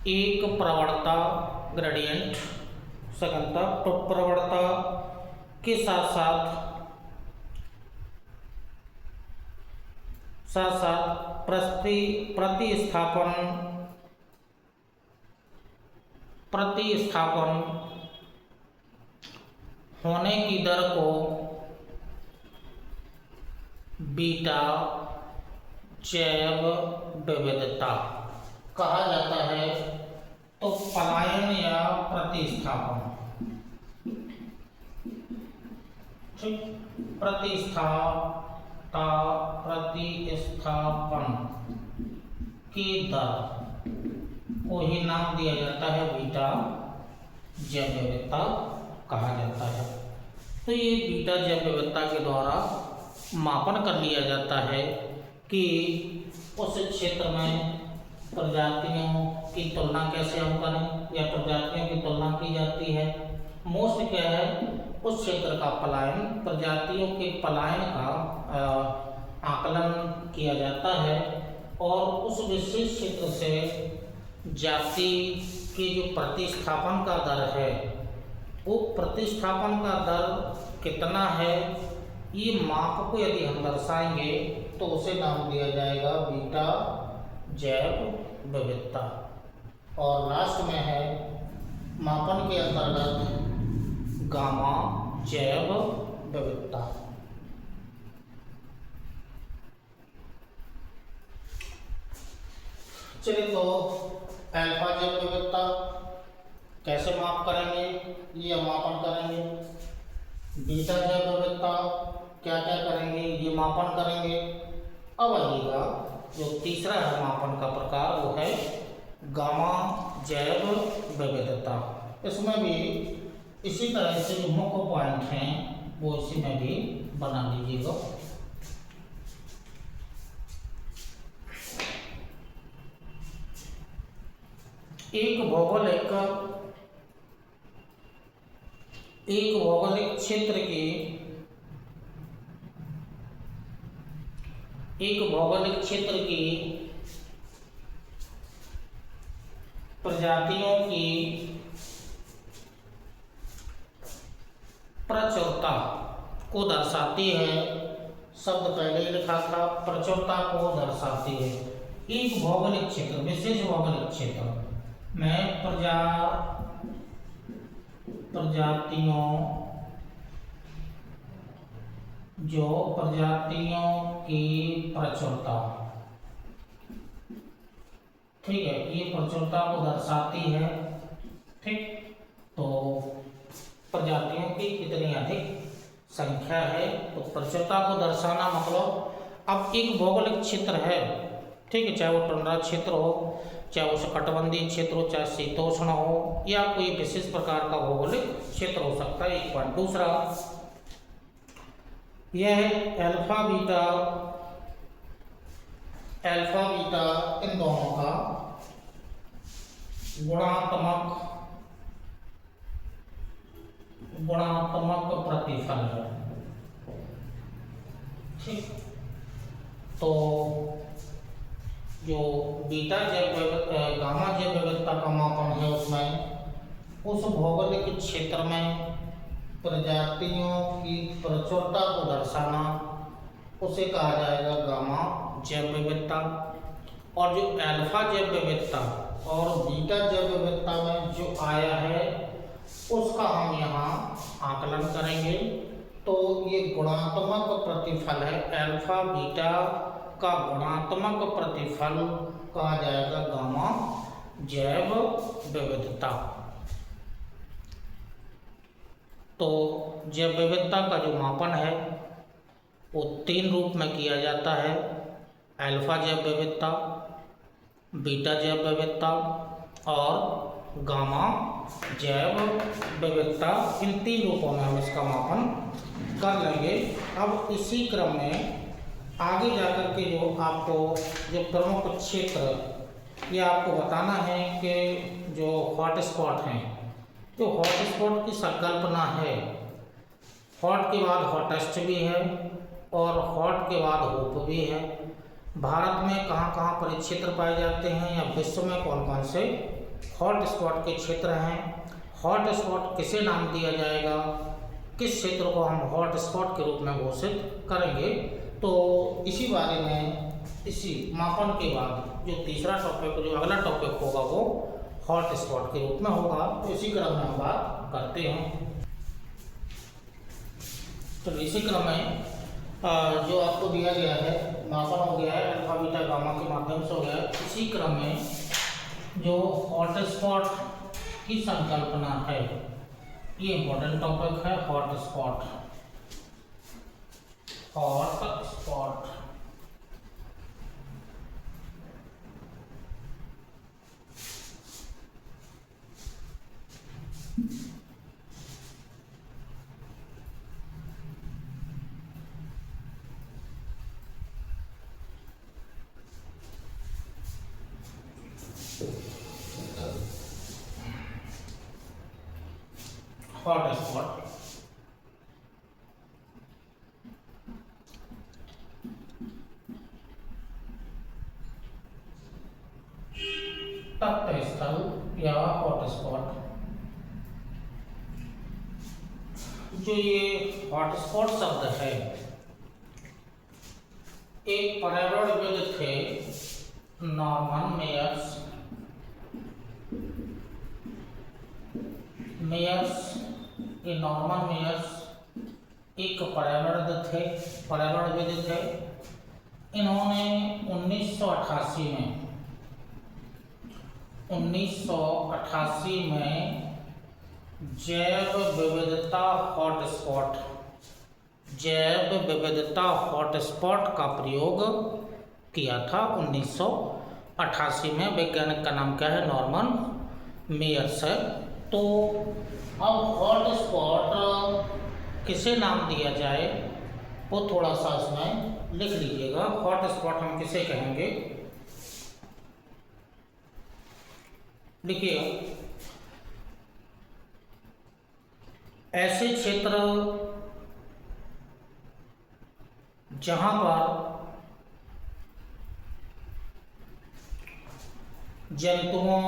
एक प्रवणता ग्रेडियंट, सघनता तो प्रवणता के साथ साथ प्रतिस्थापन होने की दर को बीटा जैव विविधता कहा जाता है। तो पलायन या प्रतिस्थापन, ठीक, प्रतिस्थापन की दर को ही नाम दिया जाता है बीटा जैव विविधता कहा जाता है। तो ये बीटा जैव विविधता के द्वारा मापन कर लिया जाता है कि उस क्षेत्र में प्रजातियों की तुलना कैसे हम करें या प्रजातियों की तुलना की जाती है। मोस्ट क्या है, उस क्षेत्र का पलायन, प्रजातियों के पलायन का आकलन किया जाता है और उस विशेष क्षेत्र से जाति की जो प्रतिस्थापन का दर है वो प्रतिस्थापन का दर कितना है, ये माप को यदि हम दर्शाएंगे तो उसे नाम दिया जाएगा बीटा जैव विविधता। और लास्ट में है मापन के अंतर्गत गामा जैव विविधता। चलिए तो अल्फा जैव विविधता कैसे माप करेंगे, ये मापन करेंगे। बीटा जैव विविधता क्या क्या करेंगे, ये मापन करेंगे। अब आइएगा जो तीसरा है मापन का प्रकार, वो है गामा जैव विविधता। इसमें भी इसी तरह से जो मुख्य पॉइंट हैं वो इसी में भी बना लीजिएगा। एक भौगोलिक क्षेत्र की प्रजातियों की प्रचुरता को दर्शाती है। शब्द पहले ही लिखा था, प्रचुरता को दर्शाती है। एक भौगोलिक क्षेत्र, विशेष भौगोलिक क्षेत्र में प्रजातियों की प्रचुरता, ठीक है, ये प्रचुरता को दर्शाती है। ठीक, तो प्रजातियों की कितनी अधिक संख्या है, तो प्रचुरता को दर्शाना मतलब अब एक भौगोलिक क्षेत्र है, ठीक है, चाहे वो टुंड्रा क्षेत्र हो, चाहे उष्णकटिबंधीय क्षेत्र हो, चाहे शीतोष्ण हो, या कोई विशेष प्रकार का भौगोलिक क्षेत्र हो सकता है। एक पॉइंट। दूसरा यह है अल्फा बीटा इन दोनों का गुणात्मक प्रतिफल है। ठीक, तो जो गामा जैव विविधता का मापन है उसमें उस भौगोलिक क्षेत्र में प्रजातियों की प्रचुरता को दर्शाना, उसे कहा जाएगा गामा जैव विविधता। और जो अल्फा जैव विविधता और बीटा जैव विविधता में जो आया है उसका हम यहाँ आकलन करेंगे। तो ये गुणात्मक प्रतिफल है, अल्फा बीटा का गुणात्मक प्रतिफल कहा जाएगा गामा जैव विविधता। तो जैव विविधता का जो मापन है वो 3 रूप में किया जाता है, अल्फा जैव विविधता, बीटा जैव विविधता और गामा जैव विविधता। इन 3 रूपों में हम इसका मापन कर लेंगे। अब इसी क्रम में आगे जाकर के जो प्रमुख क्षेत्र, ये आपको बताना है कि जो हॉटस्पॉट हैं, जो हॉटस्पॉट की संकल्पना है, हॉट के बाद हॉटेस्ट भी है और हॉट के बाद होप भी है। भारत में कहाँ कहाँ परिक्षेत्र पाए जाते हैं या विश्व में कौन कौन से हॉटस्पॉट के क्षेत्र हैं, हॉटस्पॉट किसे नाम दिया जाएगा, किस क्षेत्र को हम हॉटस्पॉट के रूप में घोषित करेंगे। तो इसी बारे में इसी मापन के बाद जो तीसरा टॉपिक, जो अगला टॉपिक होगा वो हॉटस्पॉट के रूप में होगा। तो इसी क्रम में हम बात करते हैं। तो इसी क्रम में जो आपको दिया गया है मापन हो गया है, अल्फा बीटा गामा के माध्यम से हो गया है। इसी क्रम में जो हॉटस्पॉट की संकल्पना है, ये इम्पोर्टेंट टॉपिक है। हॉटस्पॉट तत्व स्थल या हॉटस्पॉट जो ये हॉटस्पॉट शब्द है एक पर्यावरणविद थे नॉर्मन मेयर्स। ये नॉर्मन मेयर्स एक पर्यावरणविद थे। इन्होंने 1988 में जैव विविधता हॉटस्पॉट का प्रयोग किया था 1988 में। वैज्ञानिक का नाम क्या है? नॉर्मन मेयर्स है। तो अब हॉटस्पॉट किसे नाम दिया जाए वो थोड़ा सा इसमें लिख लीजिएगा। हॉटस्पॉट हम किसे कहेंगे? देखिए, ऐसे क्षेत्र जहां पर जंतुओं,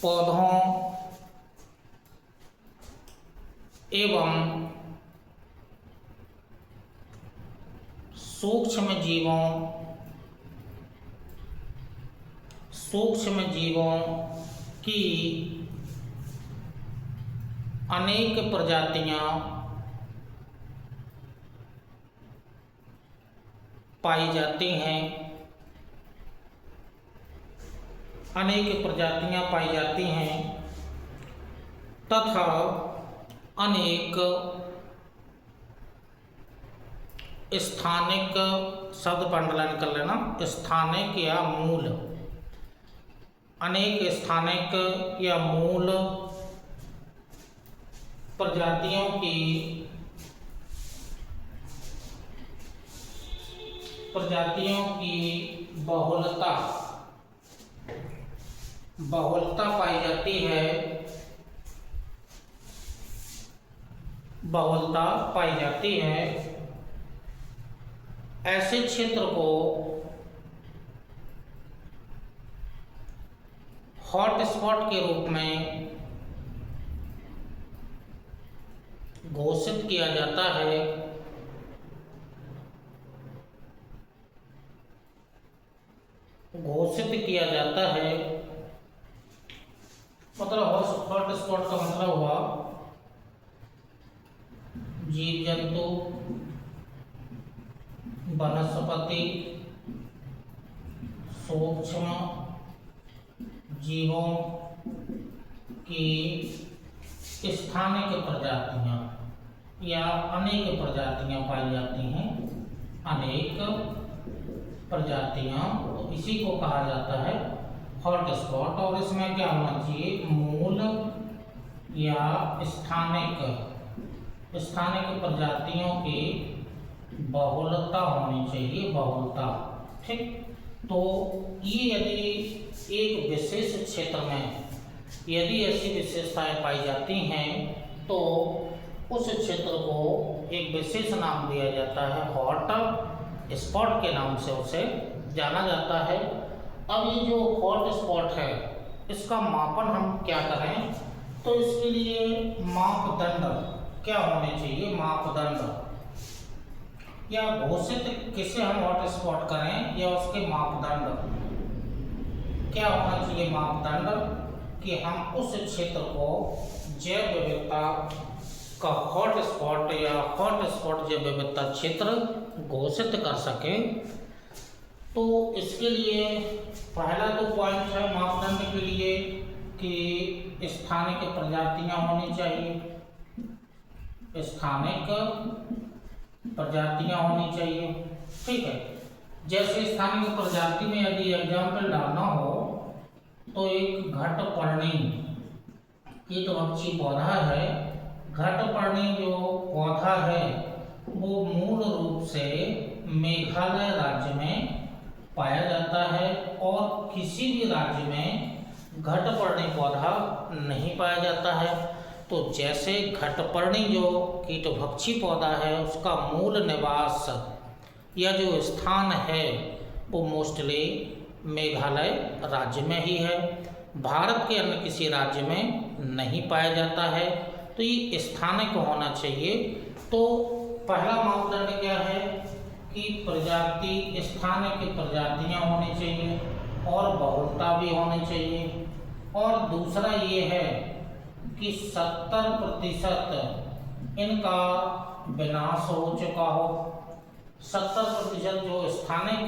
पौधों एवं सूक्ष्म जीवों की अनेक प्रजातियां पाई जाती हैं तथा अनेक स्थानिक शब्द पर अंडरलाइन कर लेना, स्थानिक या मूल, अनेक स्थानिक या मूल प्रजातियों की बहुलता पाई जाती है। ऐसे क्षेत्र को हॉटस्पॉट के रूप में घोषित किया जाता है। मतलब हॉटस्पॉट का मतलब हुआ जीव जंतु, वनस्पति, सूक्ष्म जीवों की स्थानिक प्रजातियां या अनेक प्रजातियां पाई जाती हैं। अनेक प्रजातियां, तो इसी को कहा जाता है हॉटस्पॉट। और इसमें क्या होना चाहिए? मूल या स्थानिक प्रजातियों की बहुलता होनी चाहिए, ठीक। तो ये यदि एक विशेष क्षेत्र में यदि ऐसी विशेषताएं पाई जाती हैं तो उस क्षेत्र को एक विशेष नाम दिया जाता है, हॉट स्पॉट के नाम से उसे जाना जाता है। अब ये जो हॉट स्पॉट है इसका मापन हम क्या करें? तो इसके लिए मापदंड क्या होने चाहिए? या घोषित किसे हम हॉट स्पॉट करें या उसके मापदंड क्या होना चाहिए? मापदंड कि हम उस क्षेत्र को जैव विविधता का हॉट स्पॉट या हॉट स्पॉट जैव विविधता क्षेत्र घोषित कर सकें। तो इसके लिए पहला तो पॉइंट है मापदंड के लिए कि स्थानिक प्रजातियां होनी चाहिए, ठीक है। जैसे स्थानिक प्रजाति में यदि एग्जाम्पल डालना हो तो एक घटपर्णी कीटभक्षी पौधा है। घटपर्णी जो पौधा है वो मूल रूप से मेघालय राज्य में पाया जाता है और किसी भी राज्य में घटपर्णी पौधा नहीं पाया जाता है। तो जैसे घटपर्णी जो कीटभक्षी पौधा है उसका मूल निवास या जो स्थान है वो मोस्टली मेघालय राज्य में ही है। भारत के अन्य किसी राज्य में नहीं पाया जाता है। तो ये स्थानिक होना चाहिए। तो पहला मापदंड क्या है कि प्रजाति, स्थानिक प्रजातियां होनी चाहिए और बहुलता भी होनी चाहिए। और दूसरा ये है कि 70% इनका विनाश हो चुका हो। 70% जो स्थानिक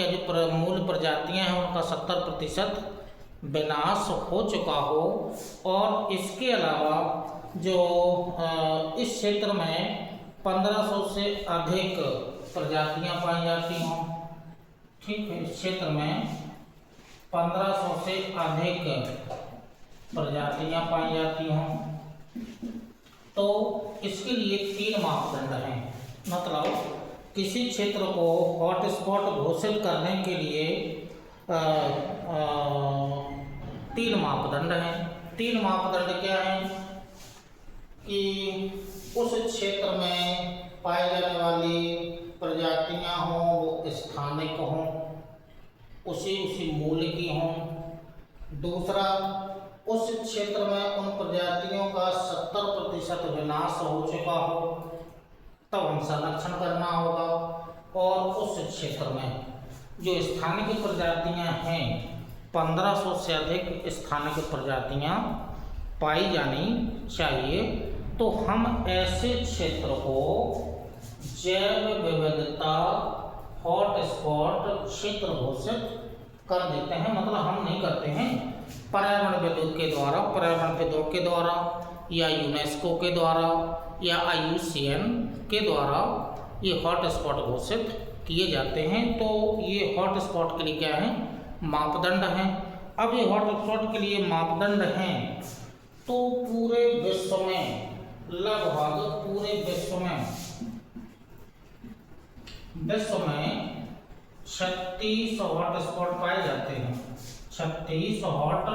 या जो मूल प्रजातियां हैं उनका 70% विनाश हो चुका हो। और इसके अलावा जो इस क्षेत्र में 1500 से अधिक प्रजातियां पाई जाती हों, ठीक है, इस क्षेत्र में 1500 से अधिक प्रजातियां पाई जाती हों, तो इसके लिए 3 मापदंड हैं। मतलब किसी क्षेत्र को हॉटस्पॉट घोषित करने के लिए 3 मापदंड हैं। 3 मापदंड क्या हैं कि उस क्षेत्र में पाई जाने वाली प्रजातियां हों वो स्थानिक हों, उसी मूल्य की हों। दूसरा, उस क्षेत्र में उन प्रजातियों का 70% विनाश हो चुका हो, तब हम संरक्षण करना होगा। और उस क्षेत्र में जो स्थानिक प्रजातियां हैं, 1500 से अधिक स्थानिक प्रजातियां पाई जानी चाहिए। तो हम ऐसे क्षेत्र को जैव विविधता हॉटस्पॉट क्षेत्र घोषित कर देते हैं। मतलब हम नहीं करते हैं, पर्यावरणविदों के द्वारा या यूनेस्को के द्वारा या IUCN के द्वारा ये हॉटस्पॉट घोषित किए जाते हैं। तो ये हॉटस्पॉट के लिए क्या है, मापदंड हैं। अब ये हॉटस्पॉट के लिए मापदंड हैं तो पूरे विश्व में, लगभग पूरे विश्व में 36 हॉटस्पॉट पाए जाते हैं। 36 हॉट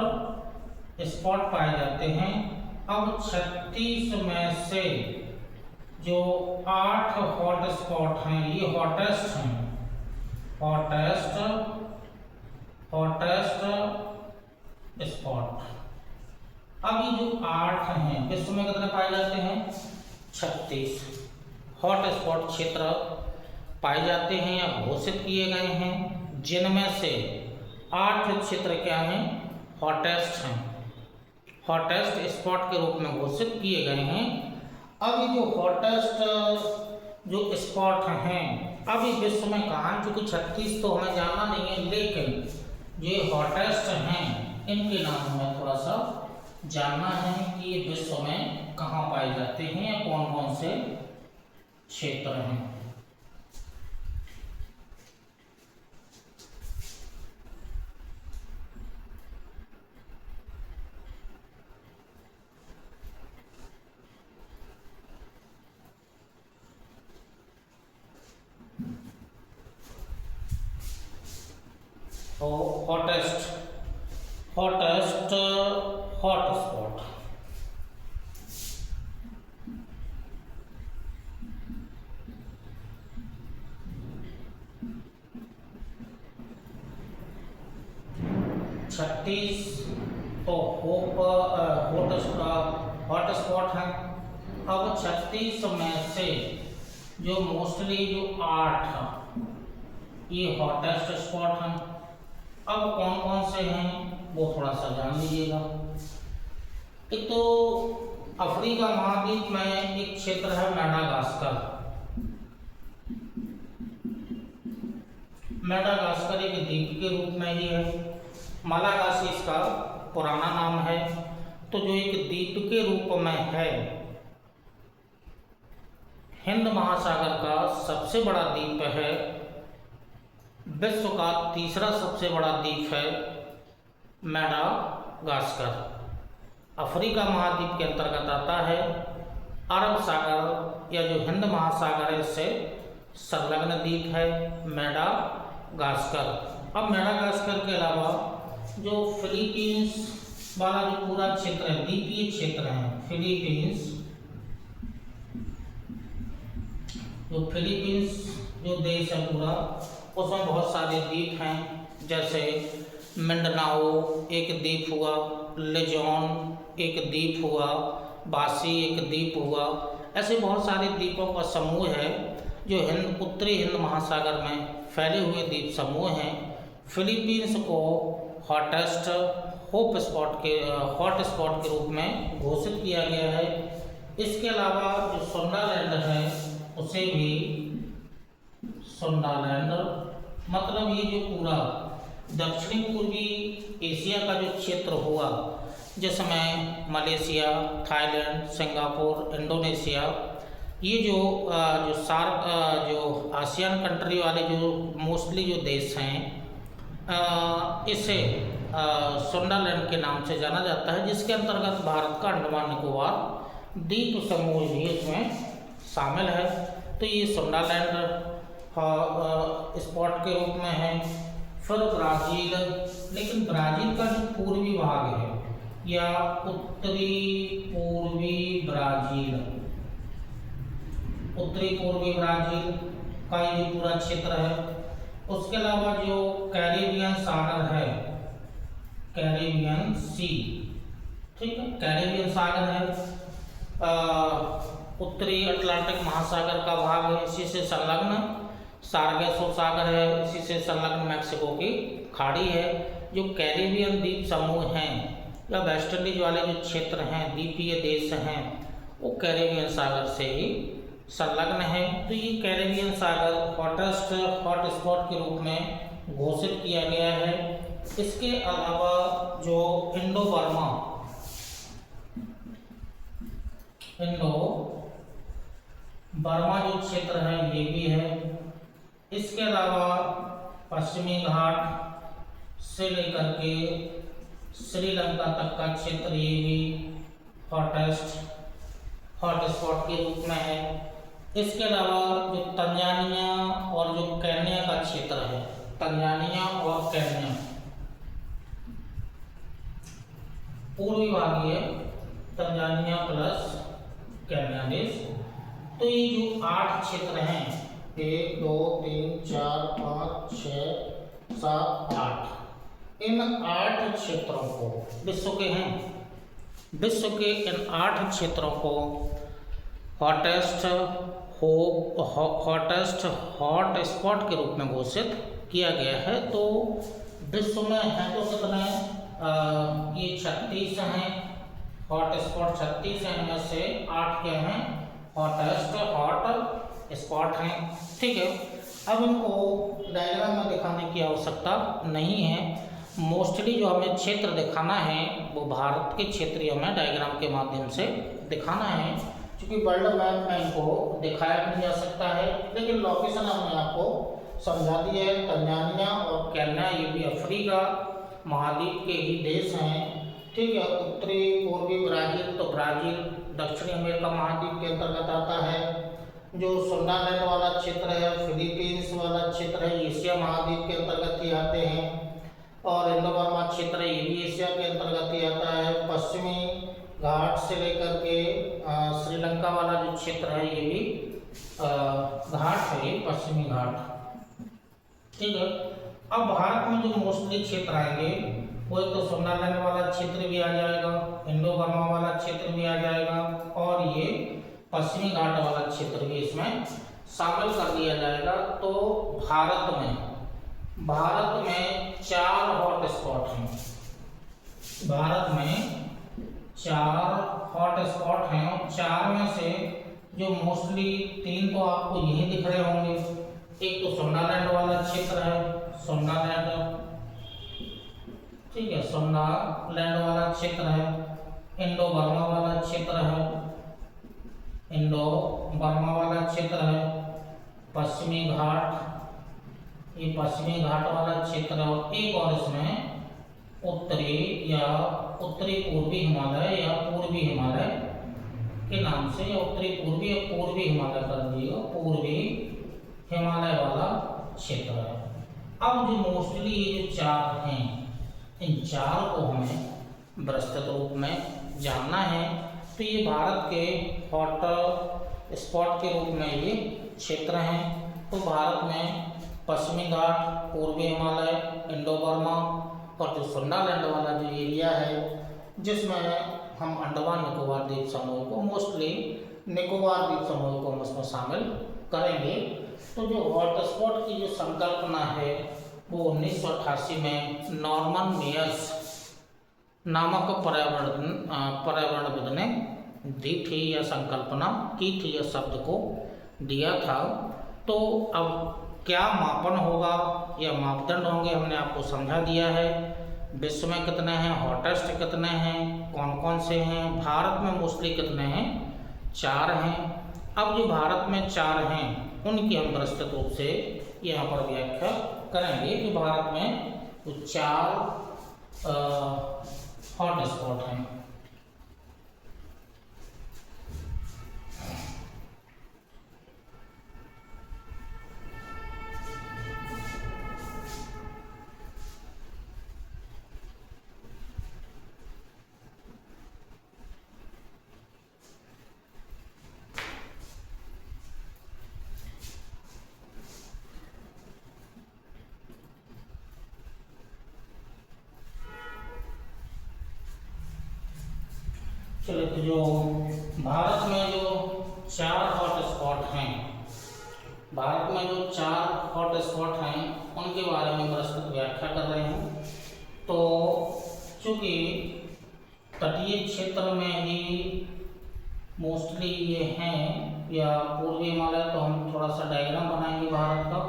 स्पॉट पाए जाते हैं। अब 36 में से जो 8 हॉटस्पॉट हैं ये हॉटेस्ट हैं, हॉटेस्ट स्पॉट। अब ये जो 8 हैं विश्व में कितने पाए जाते हैं, 36 हॉटस्पॉट क्षेत्र पाए जाते हैं या घोषित किए गए हैं, जिनमें से 8 क्षेत्र क्या हैं, हॉटेस्ट हैं, हॉटेस्ट स्पॉट के रूप में घोषित किए गए हैं। अब ये जो हॉटेस्ट जो स्पॉट हैं अभी विश्व में कहाँ, क्योंकि 36 तो हमें जानना नहीं है, लेकिन ये हॉटेस्ट हैं इनके नाम हमें थोड़ा सा जानना है कि ये विश्व में कहाँ पाए जाते हैं या कौन कौन से क्षेत्र हैं। तो हॉटस्पॉट 36 तो हॉटस्पॉट है। अब 36 में से जो मोस्टली जो 8 ये हॉटेस्ट स्पॉट हैं। अब कौन कौन से हैं वो थोड़ा सा जान लीजिएगा। एक तो अफ्रीका महाद्वीप में एक क्षेत्र है मेडागास्कर। मेडागास्कर एक द्वीप के रूप में ही है, मालागासी इसका पुराना नाम है। तो जो एक द्वीप के रूप में है, हिंद महासागर का सबसे बड़ा द्वीप है, विश्व का तीसरा सबसे बड़ा द्वीप है मेडागास्कर। अफ्रीका महाद्वीप के अंतर्गत आता है। अरब सागर या जो हिंद महासागर है इससे संलग्न द्वीप है मेडागास्कर। अब मेडागास्कर के अलावा जो फिलीपींस वाला जो पूरा क्षेत्र है, द्वीपीय क्षेत्र है फिलीपींस, जो फिलीपींस जो देश है पूरा, उसमें बहुत सारे द्वीप हैं। जैसे मिंडनाओ एक द्वीप हुआ, लेजोन एक द्वीप हुआ, बासी एक द्वीप हुआ। ऐसे बहुत सारे द्वीपों का समूह है जो उत्तरी हिंद महासागर में फैले हुए द्वीप समूह हैं। फिलीपींस को हॉटेस्ट हॉट स्पॉट के रूप में घोषित किया गया है। इसके अलावा जो सोंडालैंड है उसे भी सोंडालैंड मतलब ये जो पूरा दक्षिणी पूर्वी एशिया का जो क्षेत्र हुआ, जिसमें मलेशिया, थाईलैंड, सिंगापुर, इंडोनेशिया, ये जो आसियान कंट्री वाले जो मोस्टली जो देश हैं, इसे सोंडालैंड के नाम से जाना जाता है, जिसके अंतर्गत भारत का अंडमान निकोबार द्वीप समूह भी इसमें शामिल है। तो ये सोंडालैंड स्पॉट के रूप में है। फिर ब्राज़ील, लेकिन ब्राज़ील का जो पूर्वी भाग है या उत्तरी पूर्वी ब्राज़ील का ये पूरा क्षेत्र है। उसके अलावा जो कैरिबियन सागर है, कैरिबियन सी, ठीक है, कैरिबियन सागर है, उत्तरी अटलांटिक महासागर का भाग है, इसी से संलग्न सार्गेसो सागर है, इसी से संलग्न मैक्सिको की खाड़ी है। जो कैरिबियन द्वीप समूह हैं या वेस्ट इंडीज वाले जो क्षेत्र हैं, द्वीपीय देश हैं, वो कैरिबियन सागर से ही संलग्न है। तो ये कैरिबियन सागर हॉट स्पॉट के रूप में घोषित किया गया है। इसके अलावा जो इंडो बर्मा जो क्षेत्र है ये भी है। इसके अलावा पश्चिमी घाट से लेकर के श्रीलंका तक का क्षेत्र ये भी हॉट स्पॉट के रूप में है। इसके अलावा जो तंजानिया और जो केन्या का क्षेत्र है, तंजानिया और केन्या पूर्वी भागीय तंजानिया प्लस केन्या देश। तो ये जो 8 क्षेत्र हैं, 1 2 3 4 5 6 7 8, इन 8 क्षेत्रों को विश्व के इन 8 क्षेत्रों को हॉटेस्ट हॉट स्पॉट के रूप में घोषित किया गया है। तो विश्व में है तो कितने, ये 36 हैं हॉट स्पॉट, 36 हैं, इनमें से 8 क्या हैं, हॉट स्पॉट हैं। ठीक है, अब इनको डायग्राम में दिखाने की आवश्यकता नहीं है। मोस्टली जो हमें क्षेत्र दिखाना है वो भारत के क्षेत्रीय हमें डायग्राम के माध्यम से दिखाना है, क्योंकि वर्ल्ड मैप में इनको दिखाया भी जा सकता है, लेकिन लोकेशन हमने आपको समझा दी है। तंजानिया और केन्या ये भी अफ्रीका महाद्वीप के ही देश हैं। ठीक है, उत्तरी पूर्वी ब्राज़ील, तो ब्राज़ील दक्षिणी अमेरिका महाद्वीप के अंतर्गत आता है। जो सोंडालैंड वाला क्षेत्र है, फिलीपींस वाला क्षेत्र है, एशिया महाद्वीप के अंतर्गत ही आते हैं। और इंडो बर्मा क्षेत्र ये भी एशिया के अंतर्गत ही आता है। पश्चिमी घाट से लेकर के श्रीलंका वाला जो क्षेत्र है ये भी घाट है, ये पश्चिमी घाट। ठीक है, अब भारत में जो मोस्टली क्षेत्र आएंगे वो एक तो सोंडालैंड वाला क्षेत्र भी आ जाएगा, इंडो बर्मा वाला क्षेत्र भी आ जाएगा, और ये पश्चिमी घाट वाला क्षेत्र भी इसमें शामिल कर दिया जाएगा। तो भारत में 4 हॉट स्पॉट हैं। भारत में 4 हॉट स्पॉट हैं, और 4 में से जो मोस्टली 3 तो आपको यही दिख रहे होंगे। एक तो सोंडालैंड वाला क्षेत्र है, सोंडालैंड, ठीक है, सोंडालैंड वाला क्षेत्र है। इंडो बर्मा वाला क्षेत्र है, इंडो बर्मा वाला क्षेत्र है। पश्चिमी घाट, ये पश्चिमी घाट वाला क्षेत्र है। और एक और इसमें उत्तरी पूर्वी हिमालय या पूर्वी हिमालय के नाम से, या उत्तरी पूर्वी या पूर्वी हिमालय कर दिएगा, पूर्वी हिमालय वाला क्षेत्र है। अब जो मोस्टली ये जो 4 हैं, इन 4 को हमें विस्तृत रूप में जानना है। तो ये भारत के हॉट स्पॉट के रूप में ये क्षेत्र हैं। तो भारत में पश्चिमी घाट, पूर्वी हिमालय, इंडो बर्मा और जो सुंडालैंड वाला जो एरिया है जिसमें हम अंडमान निकोबार द्वीप समूह को, मोस्टली निकोबार द्वीप समूह को हम उसमें शामिल करेंगे। तो जो हॉटस्पॉट की जो संकल्पना है वो 1988 में नॉर्मन मेयर्स नामक पर्यावरणविद ने दी थी, या संकल्पना की थी, या शब्द को दिया था। तो अब क्या मापन होगा या मापदंड होंगे हमने आपको समझा दिया है। विश्व में कितने हैं, हॉटेस्ट कितने हैं, कौन कौन से हैं, भारत में मोस्टली कितने हैं, 4 हैं। अब जो भारत में 4 हैं उनकी हम विस्तृत रूप से यहाँ पर व्याख्या करेंगे कि भारत में तो 4 हॉटस्पॉट हैं। चलिए, तो जो भारत में जो 4 हॉटस्पॉट हैं, भारत में जो 4 हॉटस्पॉट हैं उनके बारे में विस्तृत व्याख्या कर रहे हैं। तो चूँकि तटीय क्षेत्र में ही मोस्टली ये हैं, या पूर्वी हिमालय, तो हम थोड़ा सा डायग्राम बनाएंगे भारत का।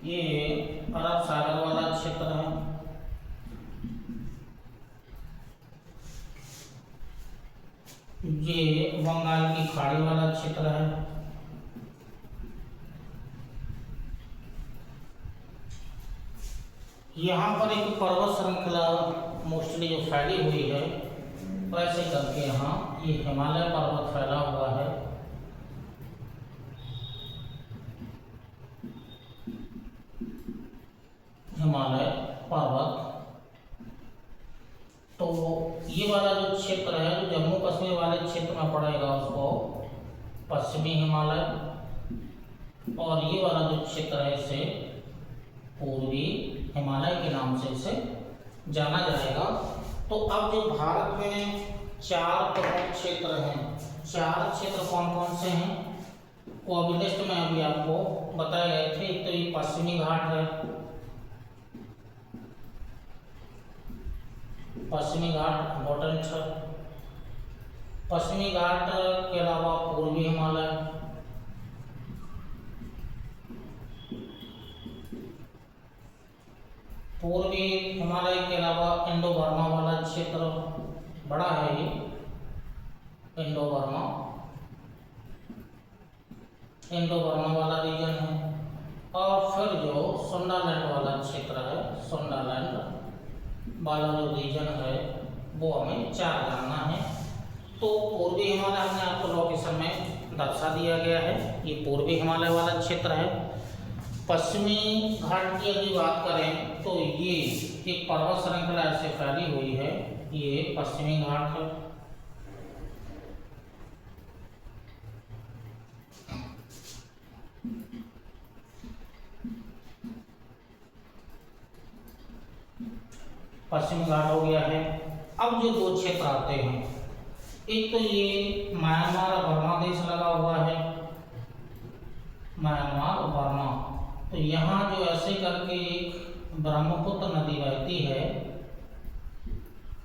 ये अरब सागर वाला क्षेत्र है, ये बंगाल की खाड़ी वाला क्षेत्र है, यहाँ पर एक पर्वत श्रृंखला मोस्टली जो फैली हुई है, वैसे करके यहाँ ये हिमालय पर्वत फैला हुआ है। हिमालय पर्वत, तो ये वाला जो क्षेत्र है जो जम्मू कश्मीर वाले क्षेत्र में पड़ेगा उसको पश्चिमी हिमालय, और ये वाला जो क्षेत्र है इसे पूर्वी हिमालय के नाम से इसे जाना जाएगा। तो अब जो भारत में 4 प्रमुख क्षेत्र हैं, 4 क्षेत्र कौन कौन से हैं वो अभी लिस्ट में अभी आपको बताए गए थे। तो ये पश्चिमी घाट है, पश्चिमी घाट इम्पोर्टेंट है। पश्चिमी घाट के अलावा पूर्वी हिमालय, पूर्वी हिमालय के अलावा इंडो बर्मा वाला क्षेत्र बड़ा है, ये इंडो बर्मा वाला रीजन है। और फिर जो सुंडालैंड वाला क्षेत्र है, सुंडालैंड वाला जो रीजन है वो हमें 4 जानना है। तो पूर्वी हिमालय हमने आपको लोकेशन में दर्शा दिया गया है, ये पूर्वी हिमालय वाला क्षेत्र है। पश्चिमी घाट की यदि बात करें तो ये एक पर्वत श्रृंखला ऐसे फैली हुई है, ये पश्चिमी घाट है। पश्चिमी घाट हो गया है। अब जो 2 क्षेत्र आते हैं, एक तो ये म्यांमार और बर्मा देश लगा हुआ है, म्यांमार और बर्मा। तो यहाँ जो ऐसे करके एक ब्रह्मपुत्र नदी बहती है,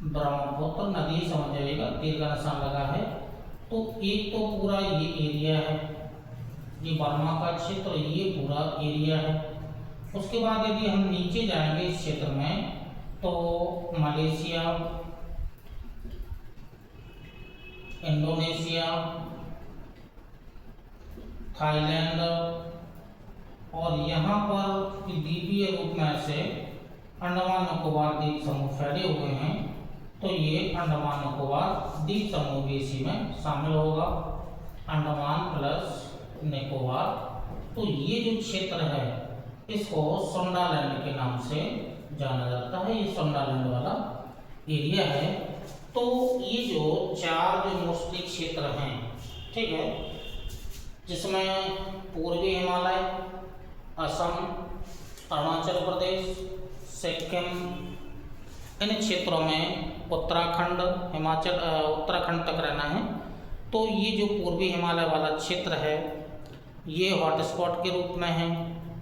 ब्रह्मपुत्र नदी समझ जाइएगा, तीर का निशान लगा है। तो एक तो पूरा ये एरिया है, ये बर्मा का क्षेत्र, ये पूरा एरिया है। उसके बाद यदि हम नीचे जाएंगे इस क्षेत्र में तो मलेशिया, इंडोनेशिया, थाईलैंड और यहाँ पर द्वीपीय रूप में से अंडमान निकोबार द्वीप समूह फैले हुए हैं, तो ये अंडमान निकोबार द्वीप समूह भी इसी में शामिल होगा, अंडमान प्लस निकोबार। तो ये जो क्षेत्र है इसको सोंडालैंड के नाम से जाना जाता है, ये सोंडालैंड वाला एरिया है। तो ये जो चार जो मोस्टली क्षेत्र हैं, ठीक है, जिसमें पूर्वी हिमालय, असम, अरुणाचल प्रदेश, सिक्किम, इन क्षेत्रों में उत्तराखंड, उत्तराखंड तक रहना है। तो ये जो पूर्वी हिमालय वाला क्षेत्र है ये हॉटस्पॉट के रूप में है।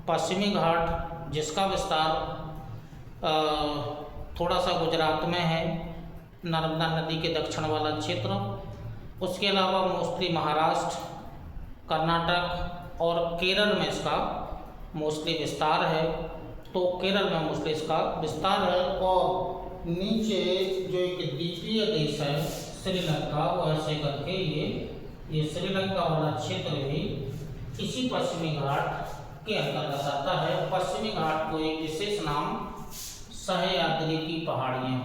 पश्चिमी घाट जिसका विस्तार थोड़ा सा गुजरात में है, नर्मदा नदी के दक्षिण वाला क्षेत्र। उसके अलावा मोस्टली महाराष्ट्र, कर्नाटक और केरल में इसका मोस्टली विस्तार है। तो केरल में मोस्टली इसका विस्तार है। और नीचे जो एक द्वीपीय देश है श्रीलंका, वो ऐसे करके ये श्रीलंका वाला क्षेत्र भी इसी पश्चिमी घाट के अंतर्गत आता है। पश्चिमी घाट को एक विशेष नाम सह्याद्री की पहाड़ियाँ,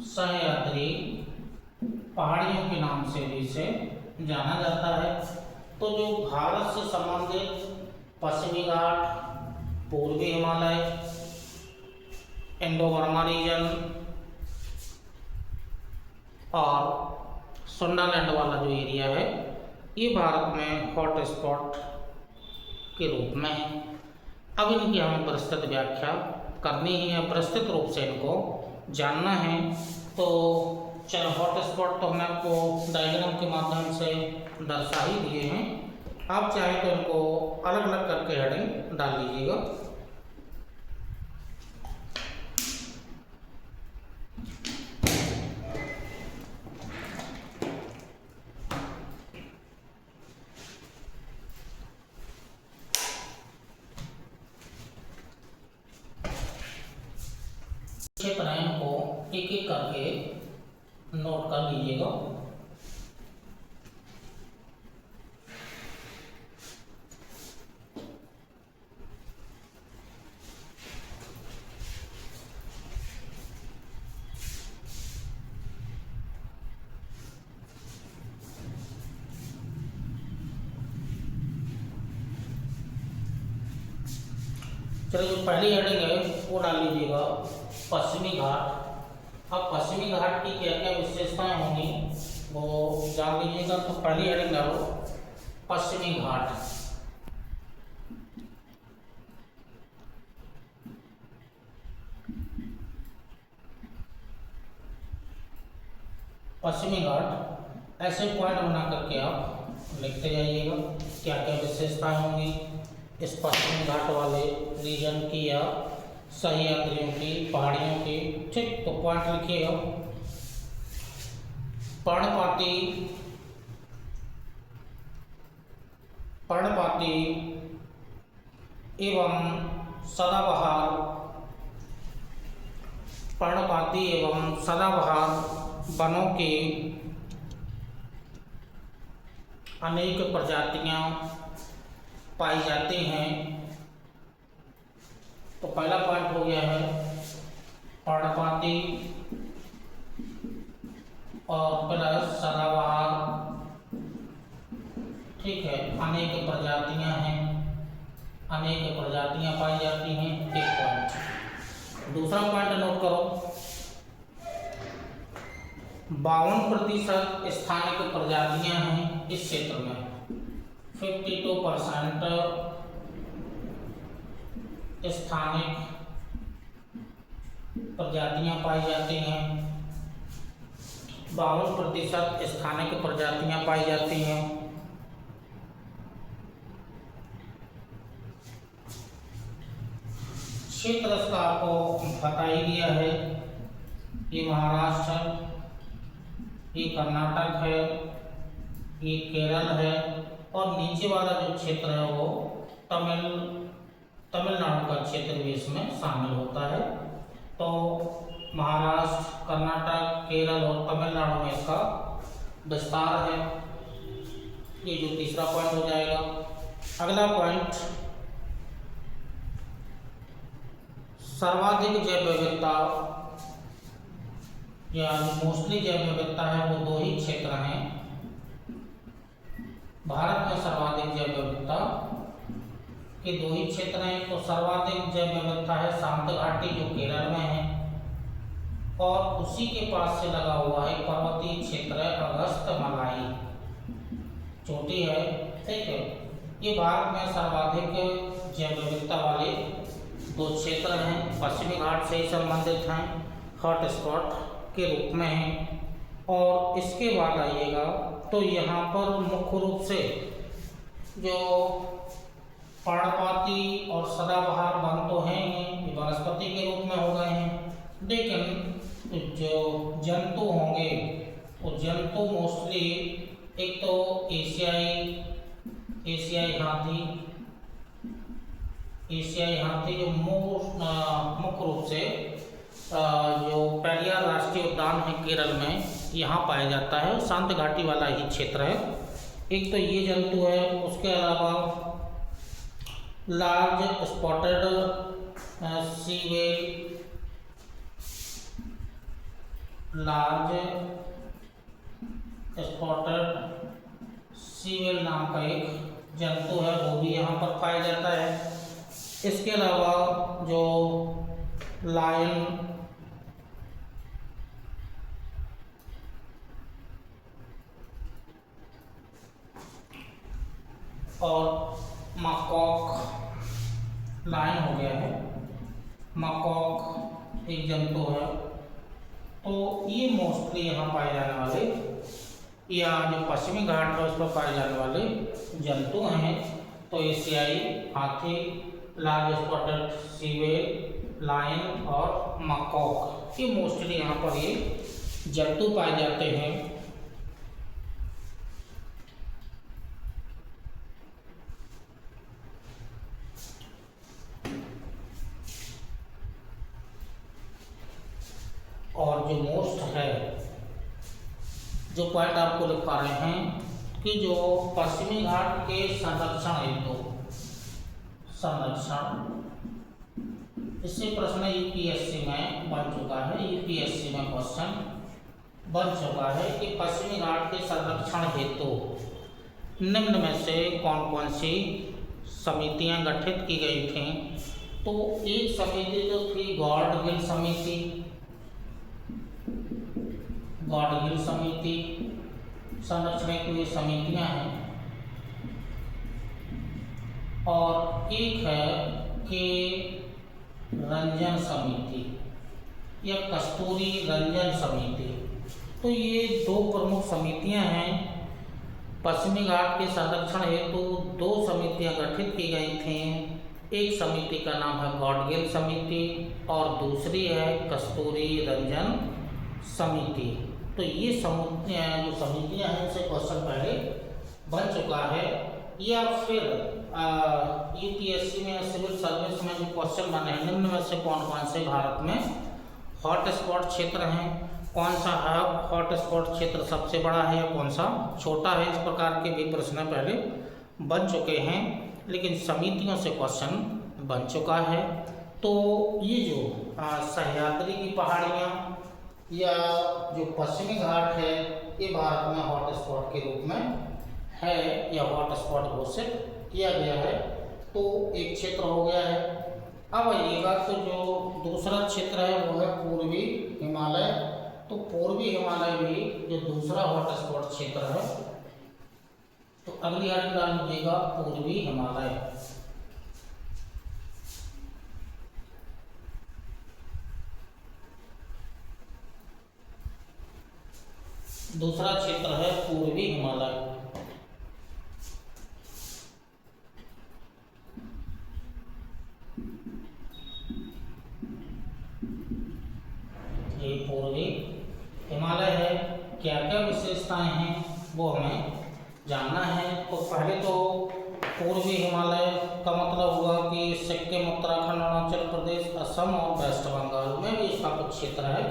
सह्याद्री पहाड़ियों के नाम से भी इसे जाना जाता है। तो जो भारत से संबंधित पश्चिमी घाट, पूर्वी हिमालय, इंडो बर्मा रीजन और सोंडालैंड वाला जो एरिया है ये भारत में हॉट स्पॉट के रूप में है। अब इनकी हमें विस्तृत व्याख्या करनी ही है, विस्तृत रूप से इनको जानना है। तो चलो, हॉट स्पॉट तो हमने आपको डायग्राम के माध्यम से दर्शा ही दिए हैं। आप चाहे तो इनको अलग अलग करके हेडिंग डाल लीजिएगा। क्षेत्र है इनको एक एक करके नोट कर लीजिएगा। चलो, जो पहली हेडिंग है वो डाल लीजिएगा, पश्चिमी घाट। अब पश्चिमी घाट की क्या क्या विशेषताएं होंगी वो जान लीजिएगा। तो पहली हेडिंग डालो पश्चिमी घाट। पश्चिमी घाट ऐसे पॉइंट बना करके आप लिखते जाइएगा क्या क्या विशेषताएं होंगी इस पश्चिमी घाट वाले रीजन की या सह्याद्रियों की, पहाड़ियों की। ठीक, तो पॉइंट लिखिएगा। पर्णपाती, पर्णपाती एवं सदाबहार, पर्णपाती एवं सदाबहार वनों की अनेक प्रजातियां पाई जाती हैं। तो पहला पॉइंट हो गया है पर्णपाती और प्लस सदाबहार। ठीक है, अनेक प्रजातियां हैं, अनेक प्रजातियां पाई जाती हैं, एक पॉइंट। दूसरा पॉइंट नोट करो, 52% स्थानिक प्रजातियां हैं इस क्षेत्र में। 52% स्थानिक प्रजातियां पाई जाती हैं। 52% स्थानिक प्रजातियां पाई जाती हैं। क्षेत्र इसका आपको बता ही दिया है, ये महाराष्ट्र है, ये कर्नाटक है, ये केरल है, और नीचे वाला जो क्षेत्र है वो तमिलनाडु का क्षेत्र भी इसमें शामिल होता है। तो महाराष्ट्र, कर्नाटक, केरल और तमिलनाडु में इसका विस्तार है। ये जो तीसरा पॉइंट हो जाएगा। अगला पॉइंट, सर्वाधिक जैव विविधता या मोस्टली जैव विविधता है वो दो ही क्षेत्र हैं भारत में। सर्वाधिक जैव विविधता के दो ही क्षेत्र हैं। तो सर्वाधिक जैव विविधता है शांत घाटी जो केरल में है, और उसी के पास से लगा हुआ है पर्वतीय क्षेत्र है अगस्त्यमलाई, चोटी है, ठीक है। ये भारत में सर्वाधिक जैव विविधता वाले दो क्षेत्र हैं, पश्चिमी घाट से ही संबंधित हैं, हॉट स्पॉट के रूप में हैं। और इसके बाद आइएगा तो यहाँ पर मुख्य रूप से जो पर्णपाती और सदाबहार वन तो हैं, ये वनस्पति के रूप में हो गए हैं, लेकिन जो जंतु होंगे वो जंतु मोस्टली एक तो एशियाई हाथी जो मुख्य रूप से जो पेरियार राष्ट्रीय उद्यान है केरल में, यहाँ पाया जाता है, शांत घाटी वाला ही क्षेत्र है। एक तो ये जंतु है, उसके अलावा लार्ज स्पॉटेड सीवेल नाम का एक जंतु है, वो भी यहाँ पर पाया जाता है। इसके अलावा जो लायन और मकॉक, लायन हो गया है, मकॉक एक जंतु है। तो ये मोस्टली यहाँ पाए जाने वाले, या जो पश्चिमी घाट है उस पर पाए जाने वाले जंतु हैं। तो एशियाई हाथी, लार्ज स्पॉटेड सीवेल, लायन और मकॉक, ये मोस्टली यहाँ पर ये जंतु पाए जाते हैं। और जो मोस्ट है, जो पॉइंट आपको लिखा रहे हैं कि जो पश्चिमी घाट के संरक्षण हेतु इससे प्रश्न यूपीएससी में बन चुका है, यूपीएससी में क्वेश्चन बन चुका है कि पश्चिमी घाट के संरक्षण हेतु निम्न में से कौन कौन सी समितियां गठित की गई थीं। तो एक समिति जो थी गॉडगिल समिति, संरक्षण हेतु ये समितियां हैं। और एक है कि रंजन समिति या कस्तूरी रंजन समिति। तो ये दो प्रमुख समितियां हैं। पश्चिमी घाट के संरक्षण हेतु दो समितियां गठित की गई थीं। एक समिति का नाम है गॉडगिल समिति और दूसरी है कस्तूरी रंजन समिति। तो ये जो समितियां हैं इनसे क्वेश्चन पहले बन चुका है, या फिर यूपीएससी में सिविल सर्विस में जो क्वेश्चन बने हैं निम्न में से कौन कौन से भारत में हॉट स्पॉट क्षेत्र हैं, कौन सा हॉट स्पॉट क्षेत्र सबसे बड़ा है या कौन सा छोटा है, इस प्रकार के भी प्रश्न पहले बन चुके हैं, लेकिन समितियों से क्वेश्चन बन चुका है। तो ये जो सह्याद्री की पहाड़ियाँ या जो पश्चिमी घाट है ये भारत में हॉट स्पॉट के रूप में है या हॉट स्पॉट घोषित किया गया है। तो एक क्षेत्र हो गया है। अब आइएगा तो जो दूसरा क्षेत्र है वो है पूर्वी हिमालय। तो पूर्वी हिमालय भी जो दूसरा हॉट स्पॉट क्षेत्र है, तो अगली हेडिंग डाल लीजिएगा पूर्वी हिमालय। दूसरा क्षेत्र है पूर्वी हिमालय। ये पूर्वी हिमालय है। क्या क्या विशेषताएं हैं वो हमें तो पहले तो पूर्वी हिमालय का मतलब हुआ कि सिक्किम, उत्तराखंड, अरुणाचल प्रदेश, असम और वेस्ट बंगाल में भी इसका कुछ क्षेत्र है।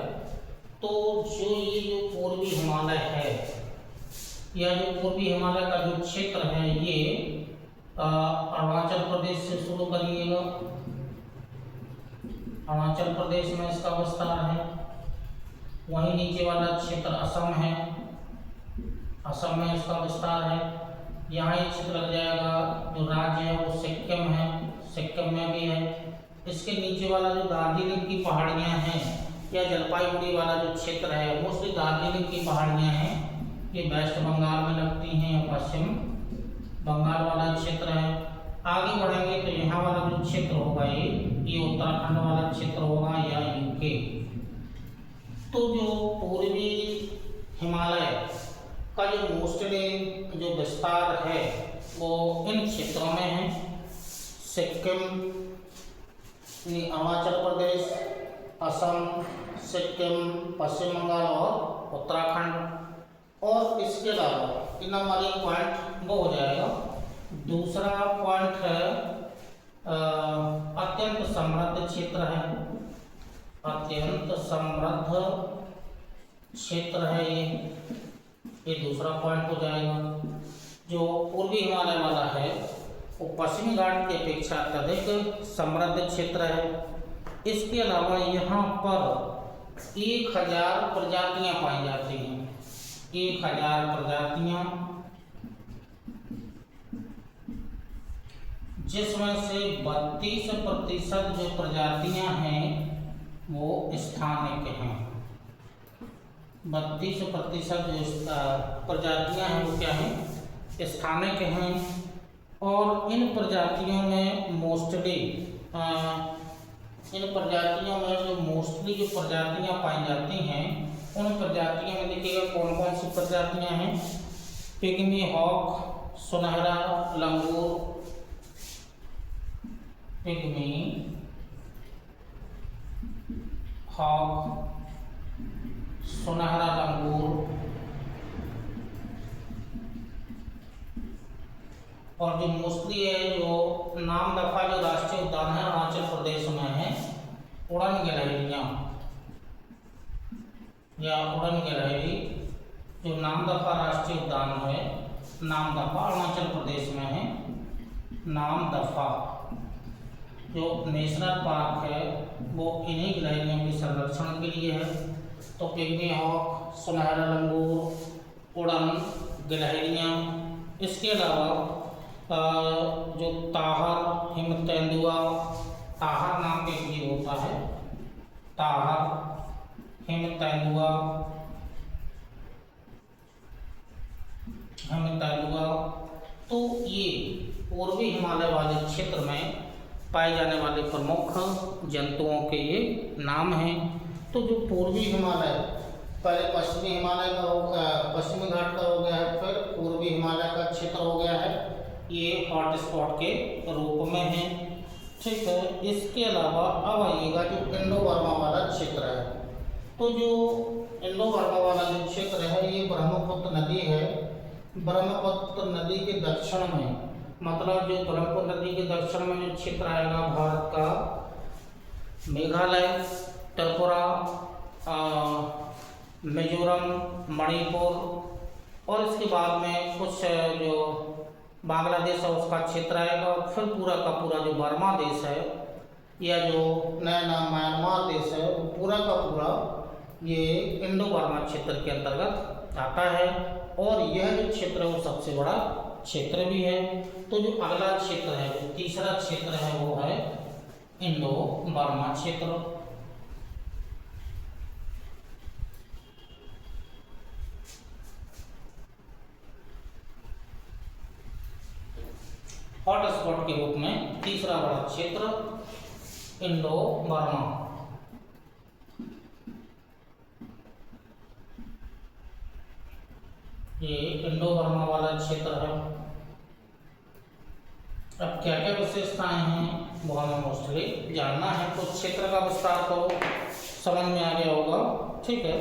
तो जो ये जो पूर्वी हिमालय है, या जो पूर्वी हिमालय का जो क्षेत्र है, ये अरुणाचल प्रदेश से शुरू करिएगा। अरुणाचल प्रदेश में इसका विस्तार है। वहीं नीचे वाला क्षेत्र असम है, असम में इसका विस्तार है। यहाँ एक क्षेत्र लग जाएगा, जो राज्य है वो सिक्किम है, सिक्किम में भी है। इसके नीचे वाला जो दार्जिलिंग की पहाड़ियाँ हैं, या जलपाईगुड़ी वाला जो क्षेत्र है, मोस्टली दार्जिलिंग की पहाड़ियाँ हैं, ये वेस्ट बंगाल में लगती हैं, या पश्चिम बंगाल वाला क्षेत्र है। आगे बढ़ेंगे तो यहाँ वाला जो क्षेत्र होगा, ये उत्तराखंड वाला क्षेत्र होगा, या यूके। तो जो पूर्वी हिमालय का जो मोस्टली जो विस्तार है वो इन क्षेत्रों में है। सिक्किम, अरुणाचल प्रदेश, असम, सिक्किम, पश्चिम बंगाल और उत्तराखंड। और इसके अलावा इन नंबर एक पॉइंट वो हो जाएगा। दूसरा पॉइंट है अत्यंत समृद्ध क्षेत्र है, अत्यंत समृद्ध क्षेत्र है ये दूसरा पॉइंट हो जाएगा। जो पूर्वी हिमालय वाला है वो पश्चिमी घाट की अपेक्षा अत्यधिक समृद्ध क्षेत्र है। इसके अलावा यहाँ पर 1000 प्रजातियाँ पाई जाती हैं, 1000 प्रजातियाँ, जिसमें से 32% जो प्रजातियाँ हैं वो स्थानिक हैं। 32% जो प्रजातियाँ हैं वो क्या हैं, स्थानिक हैं। और इन प्रजातियों में मोस्टली जो प्रजातियाँ पाई जाती हैं, उन प्रजातियों में देखिएगा कौन कौन सी प्रजातियाँ हैं। पिग्मी हॉक, सुनहरा लंगूर, पिग्मी हॉक, सुनहरा लंगूर, और जो मोस्टली है, जो नामदफा जो राष्ट्रीय उद्यान है अरुणाचल प्रदेश में है, उड़न गिलहरियाँ या उड़न गिलहरी, जो नामदफा राष्ट्रीय उद्यान है, नामदफा अरुणाचल प्रदेश में है। नामदफा जो नेशनल पार्क है वो इन्हीं गिलहरियों के संरक्षण के लिए है। तो पिग्मी हॉक, सुनहरा लंगूर, उड़न गिलहरियाँ। इसके अलावा जो ताहर, हिम तेंदुआ, ताहर नाम के जीव होता है, ताहर, हिम तेंदुआ, तो ये पूर्वी हिमालय वाले क्षेत्र में पाए जाने वाले प्रमुख जंतुओं के ये नाम हैं। तो जो पूर्वी हिमालय, पहले पश्चिमी हिमालय का हो गया, पश्चिमी घाट का हो गया है, फिर पूर्वी हिमालय का क्षेत्र हो गया है, ये हॉट स्पॉट के रूप में है। ठीक है। इसके अलावा अब आइएगा जो इंडो बर्मा वाला क्षेत्र है। तो जो इंडो बर्मा वाला जो क्षेत्र है, ये ब्रह्मपुत्र नदी है। ब्रह्मपुत्र नदी के दक्षिण में, मतलब जो ब्रह्मपुत्र नदी के दक्षिण में जो क्षेत्र आएगा भारत का, मेघालय, त्रिपुरा, मिजोरम, मणिपुर, और इसके बाद में कुछ जो बांग्लादेश है उसका क्षेत्र आएगा, और फिर पूरा का पूरा जो बर्मा देश है, या जो नया म्यांमार देश है, वो पूरा का पूरा ये इंडो बर्मा क्षेत्र के अंतर्गत आता है। और यह जो क्षेत्र है वो सबसे बड़ा क्षेत्र भी है। तो जो अगला क्षेत्र है, जो तीसरा क्षेत्र है, वो है इंडो बर्मा क्षेत्र। हॉट स्पॉट के रूप में तीसरा बड़ा क्षेत्र इंडो बर्मा। ये इंडो बर्मा वाला क्षेत्र है। अब क्या क्या विशेषताएं हैं वो हमें मोस्टली जानना है। तो क्षेत्र का विस्तार तो समझ में आ गया होगा। ठीक है।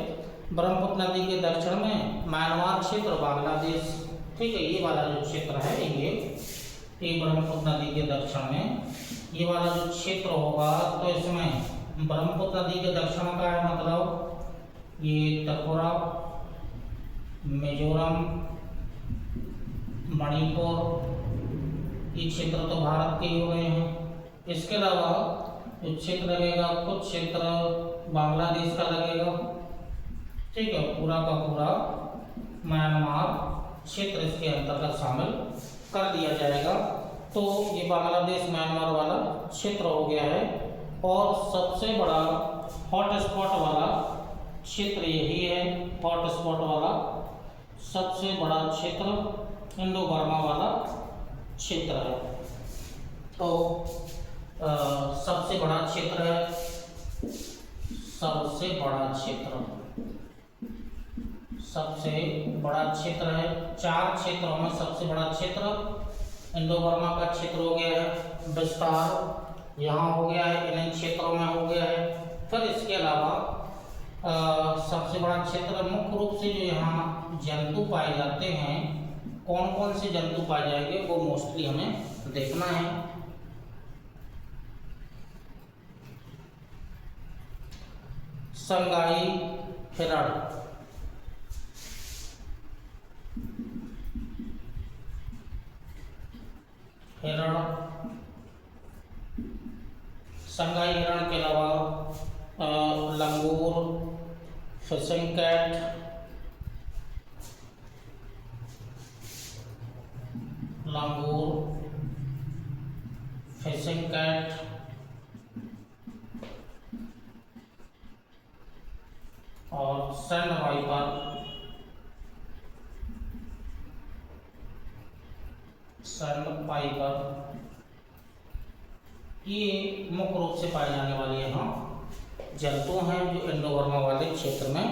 ब्रह्मपुत्र नदी के दक्षिण में म्यांमार क्षेत्र, बांग्लादेश। ठीक है, ये वाला जो क्षेत्र है ये ब्रह्मपुत्र नदी के दक्षिण में ये वाला जो क्षेत्र होगा, तो इसमें ब्रह्मपुत्र नदी के दक्षिण का है मतलब ये त्रिपुरा, मिजोरम, मणिपुर, ये क्षेत्र तो भारत के ही हो गए हैं। इसके अलावा जो क्षेत्र लगेगा, कुछ क्षेत्र बांग्लादेश का लगेगा, ठीक है, पूरा का पूरा म्यांमार क्षेत्र इसके अंतर्गत शामिल कर दिया जाएगा। तो ये बांग्लादेश म्यांमार वाला क्षेत्र हो गया है। और सबसे बड़ा हॉटस्पॉट वाला क्षेत्र यही है, हॉटस्पॉट वाला सबसे बड़ा क्षेत्र इंडो बर्मा वाला क्षेत्र है। तो सबसे बड़ा क्षेत्र है, सबसे बड़ा क्षेत्र है। 4 क्षेत्रों में सबसे बड़ा क्षेत्र इंडो बर्मा का क्षेत्र हो गया है, विस्तार यहाँ हो गया है, इन क्षेत्रों में हो गया है। फिर इसके अलावा सबसे बड़ा क्षेत्र मुख्य रूप से जो यहाँ जंतु पाए जाते हैं, कौन कौन से जंतु पाए जाएंगे वो मोस्टली हमें देखना है। संगाई हिरण, संगाई हिरण के अलावा लंगूर, फिशिंग कैट, फिशिंग कैट, और सैंड वाइपर, ये मुख्य रूप से पाए जाने वाले यहाँ जंतु हैं जो इंडो बर्मा वाले क्षेत्र में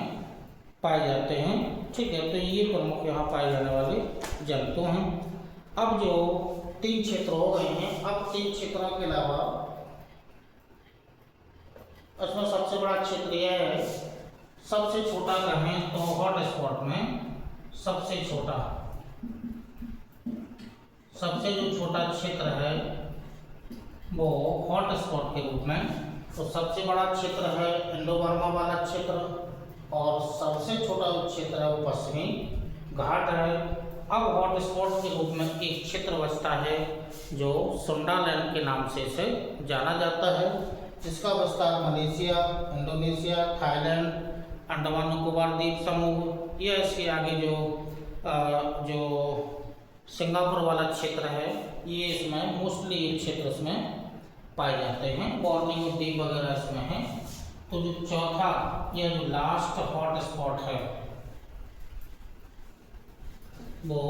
पाए जाते हैं। ठीक है, तो ये प्रमुख यहाँ पाए जाने वाले जंतु हैं। अब जो 3 क्षेत्र हो गए हैं, अब 3 क्षेत्रों के अलावा इसमें सबसे बड़ा क्षेत्र यह है, सबसे छोटा कहें तो हॉटस्पॉट में सबसे जो छोटा क्षेत्र है वो हॉटस्पॉट के रूप में, तो सबसे बड़ा क्षेत्र है इंडो बर्मा वाला क्षेत्र और सबसे छोटा जो क्षेत्र है वो पश्चिमी घाट है। अब हॉटस्पॉट के रूप में एक क्षेत्र बचता है जो सुंडालैंड के नाम से इसे जाना जाता है, जिसका विस्तार Malaysia, Indonesia, Thailand, Andaman Nicobar द्वीप समूह, या इसके आगे जो सिंगापुर वाला क्षेत्र है, ये इसमें मोस्टली ये क्षेत्र इसमें पाए जाते हैं। बोर्नियो द्वीप वगैरह इसमें है। तो जो चौथा या जो लास्ट हॉट स्पॉट है वो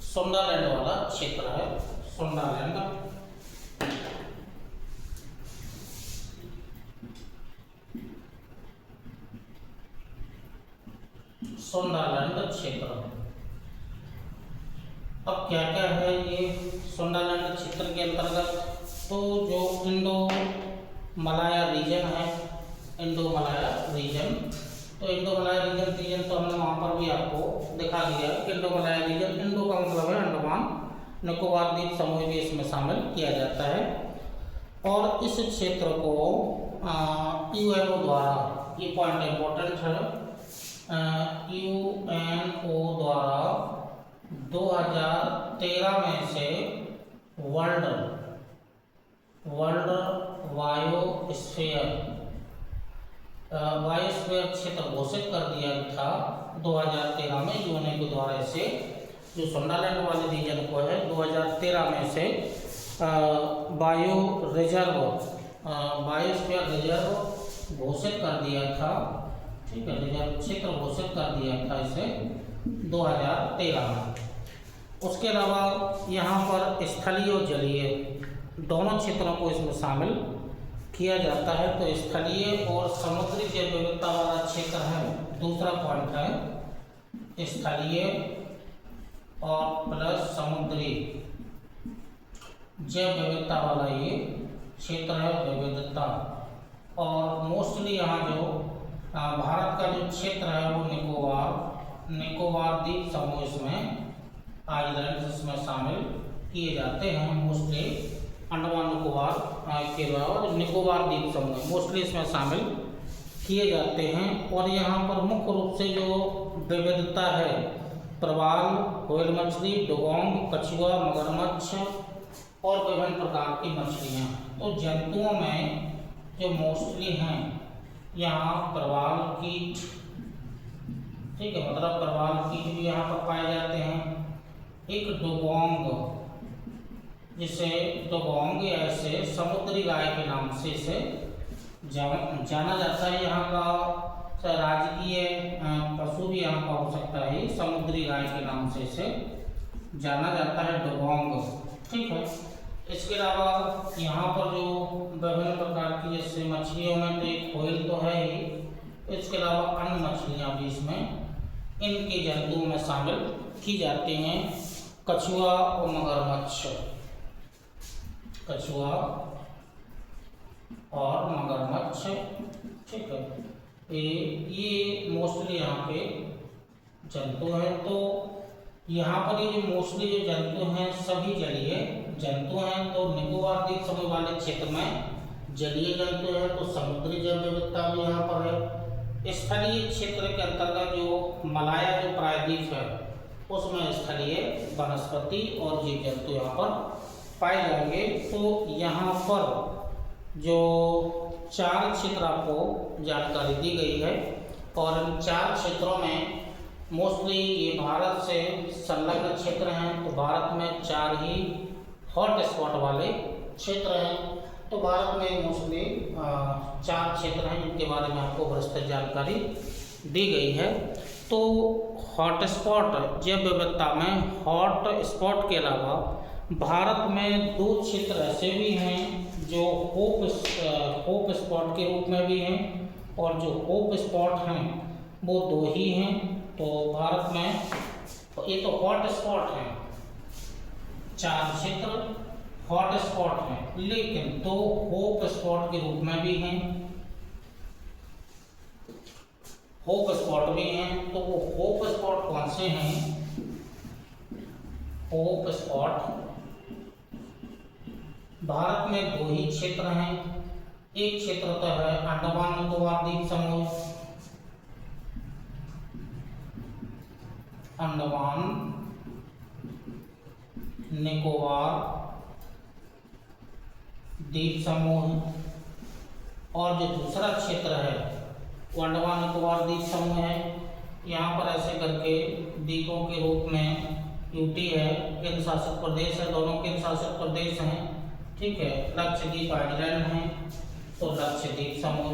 सुंडालैंड वाला क्षेत्र है। सुंडालैंड क्षेत्र। अब क्या क्या है ये सुंडालैंड क्षेत्र के अंतर्गत, तो जो इंडो मलाया रीजन है, इंडो मलाया रीजन तो हमने वहाँ पर भी आपको दिखा दिया कि इंडो मलाया रीजन, इंडो का मतलब है अंडमान निकोबार द्वीप समूह भी इसमें शामिल किया जाता है। और इस क्षेत्र को यूएनओ द्वारा, ये पॉइंट इम्पोर्टेंट है, यूएनओ द्वारा 2013 में से वर्ल्ड बायोस्फीयर क्षेत्र घोषित कर दिया था 2013 में यूएनओ के द्वारा। इसे जो सुंडालैंड वाले रीजन को है 2013 में से बायोस्फीयर रिजर्व घोषित कर दिया था। ठीक है, रिजर्व क्षेत्र घोषित कर दिया था इसे 2013 में। उसके अलावा यहाँ पर स्थलीय और जलीय दोनों क्षेत्रों को इसमें शामिल किया जाता है। तो स्थलीय और समुद्री जैव विविधता वाला क्षेत्र है, दूसरा पॉइंट है स्थलीय और प्लस समुद्री जैव विविधता वाला ये क्षेत्र है, विविधता। और मोस्टली यहाँ जो भारत का जो क्षेत्र है वो निकोबार द्वीप समूह इसमें आइलैंड इसमें शामिल किए जाते हैं। मोस्टली अंडमान निकोबार के अलावा निकोबार द्वीप समूह मोस्टली इसमें शामिल किए जाते हैं। और यहाँ पर मुख्य रूप से जो विविधता है, प्रवाल, व्हेल मछली, डुगोंग, कछुआ, मगरमच्छ और विभिन्न प्रकार की मछलियाँ। तो जंतुओं में जो मोस्टली हैं यहाँ प्रवाल कीट, ठीक है, मतलब प्रवाल कीट भी यहाँ पर पाए जाते हैं। एक डुगोंग, जिसे डुगोंग या इसे समुद्री गाय के नाम से इसे जाना जाता है। यहाँ का राजकीय पशु भी यहाँ का हो सकता है, समुद्री गाय के नाम से इसे जाना जाता है डुगोंग, ठीक है। इसके अलावा यहाँ पर जो विभिन्न प्रकार की जैसे मछलियों में तो एक व्हेल तो है ही, इसके अलावा अन्य मछलियाँ भी इसमें इनके जंतुओं में शामिल की जाती हैं। कछुआ और मगरमच्छ, कछुआ और मगरमच्छ, ठीक है, ये मोस्टली यहाँ पे जंतु हैं। तो यहाँ पर ये जो मोस्टली जो जंतु हैं सभी जलीय जंतु हैं। तो निकोबार द्वीप समूह वाले क्षेत्र में जलीय जंतु है, तो समुद्री जैव विविधता भी यहाँ पर है। स्थलीय क्षेत्र के अंतर्गत जो मलाया जो प्रायद्वीप है उसमें स्थलीय वनस्पति और जीव जंतु यहाँ पर पाए जाएंगे। तो यहाँ पर जो 4 क्षेत्र आपको जानकारी दी गई है और इन 4 क्षेत्रों में मोस्टली ये भारत से संलग्न क्षेत्र हैं। तो भारत में 4 ही हॉट स्पॉट वाले क्षेत्र हैं। तो भारत में मोस्टली 4 क्षेत्र हैं जिनके बारे में आपको विस्तृत जानकारी दी गई है। तो हॉट स्पॉट जैव विविधता में हॉट स्पॉट के अलावा भारत में 2 क्षेत्र ऐसे भी हैं जो होप स्पॉट के रूप में भी हैं, और जो होप स्पॉट हैं वो 2 ही हैं। तो भारत में ये तो हॉट स्पॉट हैं, 4 क्षेत्र हॉट स्पॉट हैं, लेकिन 2 होप स्पॉट के रूप में भी हैं, होप स्पॉट भी हैं। तो वो होप स्पॉट कौन से हैं? होप स्पॉट भारत में 2 ही क्षेत्र हैं। एक क्षेत्र तो है अंडमान निकोबार द्वीप समूह, अंडमान निकोबार द्वीप समूह, और जो दूसरा क्षेत्र है वो अंडमान निकोबार द्वीप समूह है। यहाँ पर ऐसे करके द्वीपों के रूप में यूटी है, केंद्र शासित प्रदेश है, दोनों केंद्र शासित प्रदेश हैं, ठीक है। लक्षद्वीप आइलैंड है, तो लक्षद्वीप समूह,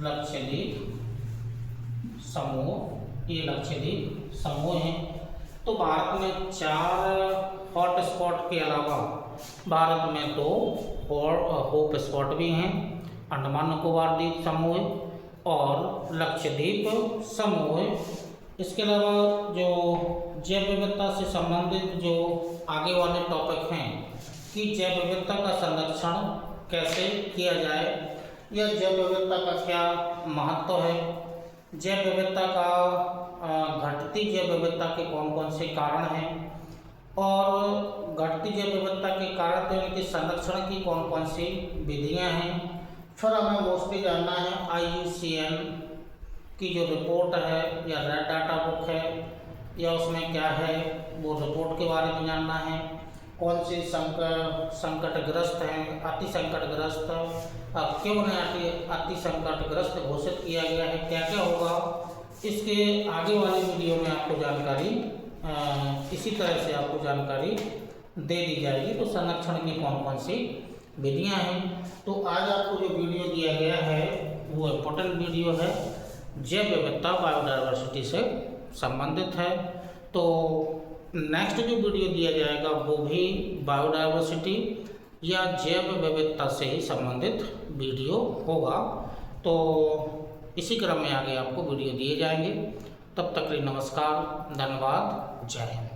लक्षद्वीप समूह, ये लक्षद्वीप समूह है। तो भारत में 4 हॉट स्पॉट के अलावा भारत में 2 होप स्पॉट भी हैं, अंडमान निकोबार द्वीप समूह और लक्षद्वीप समूह। इसके अलावा जो जैव विविधता से संबंधित जो आगे वाले टॉपिक हैं कि जैव विविधता का संरक्षण कैसे किया जाए या जैव विविधता का क्या महत्व है, जैव विविधता का घटती जैव विविधता के कौन कौन से कारण हैं, और घटती जैव विविधता के कारण तो इनके संरक्षण की कौन कौन सी विधियां हैं। फिर हमें मोस्टली जानना है IUCN की जो रिपोर्ट है या रेड डाटा बुक है या उसमें क्या है वो रिपोर्ट के बारे में जानना है। कौन से संकटग्रस्त हैं, अति संकटग्रस्त, क्यों उन्हें अति संकटग्रस्त घोषित किया गया है, क्या क्या होगा, इसके आगे वाली वीडियो में आपको जानकारी इसी तरह से आपको जानकारी दे दी जाएगी। तो संरक्षण की कौन कौन सी विधियां हैं। तो आज आपको जो वीडियो दिया गया है वो इम्पोर्टेंट वीडियो है, जैव विविधता बायोडायवर्सिटी से संबंधित है। तो नेक्स्ट जो वीडियो दिया जाएगा वो भी बायोडायवर्सिटी या जैव विविधता से ही संबंधित वीडियो होगा। तो इसी क्रम में आगे आपको वीडियो दिए जाएंगे। तब तक के लिए नमस्कार, धन्यवाद, जय हिंद।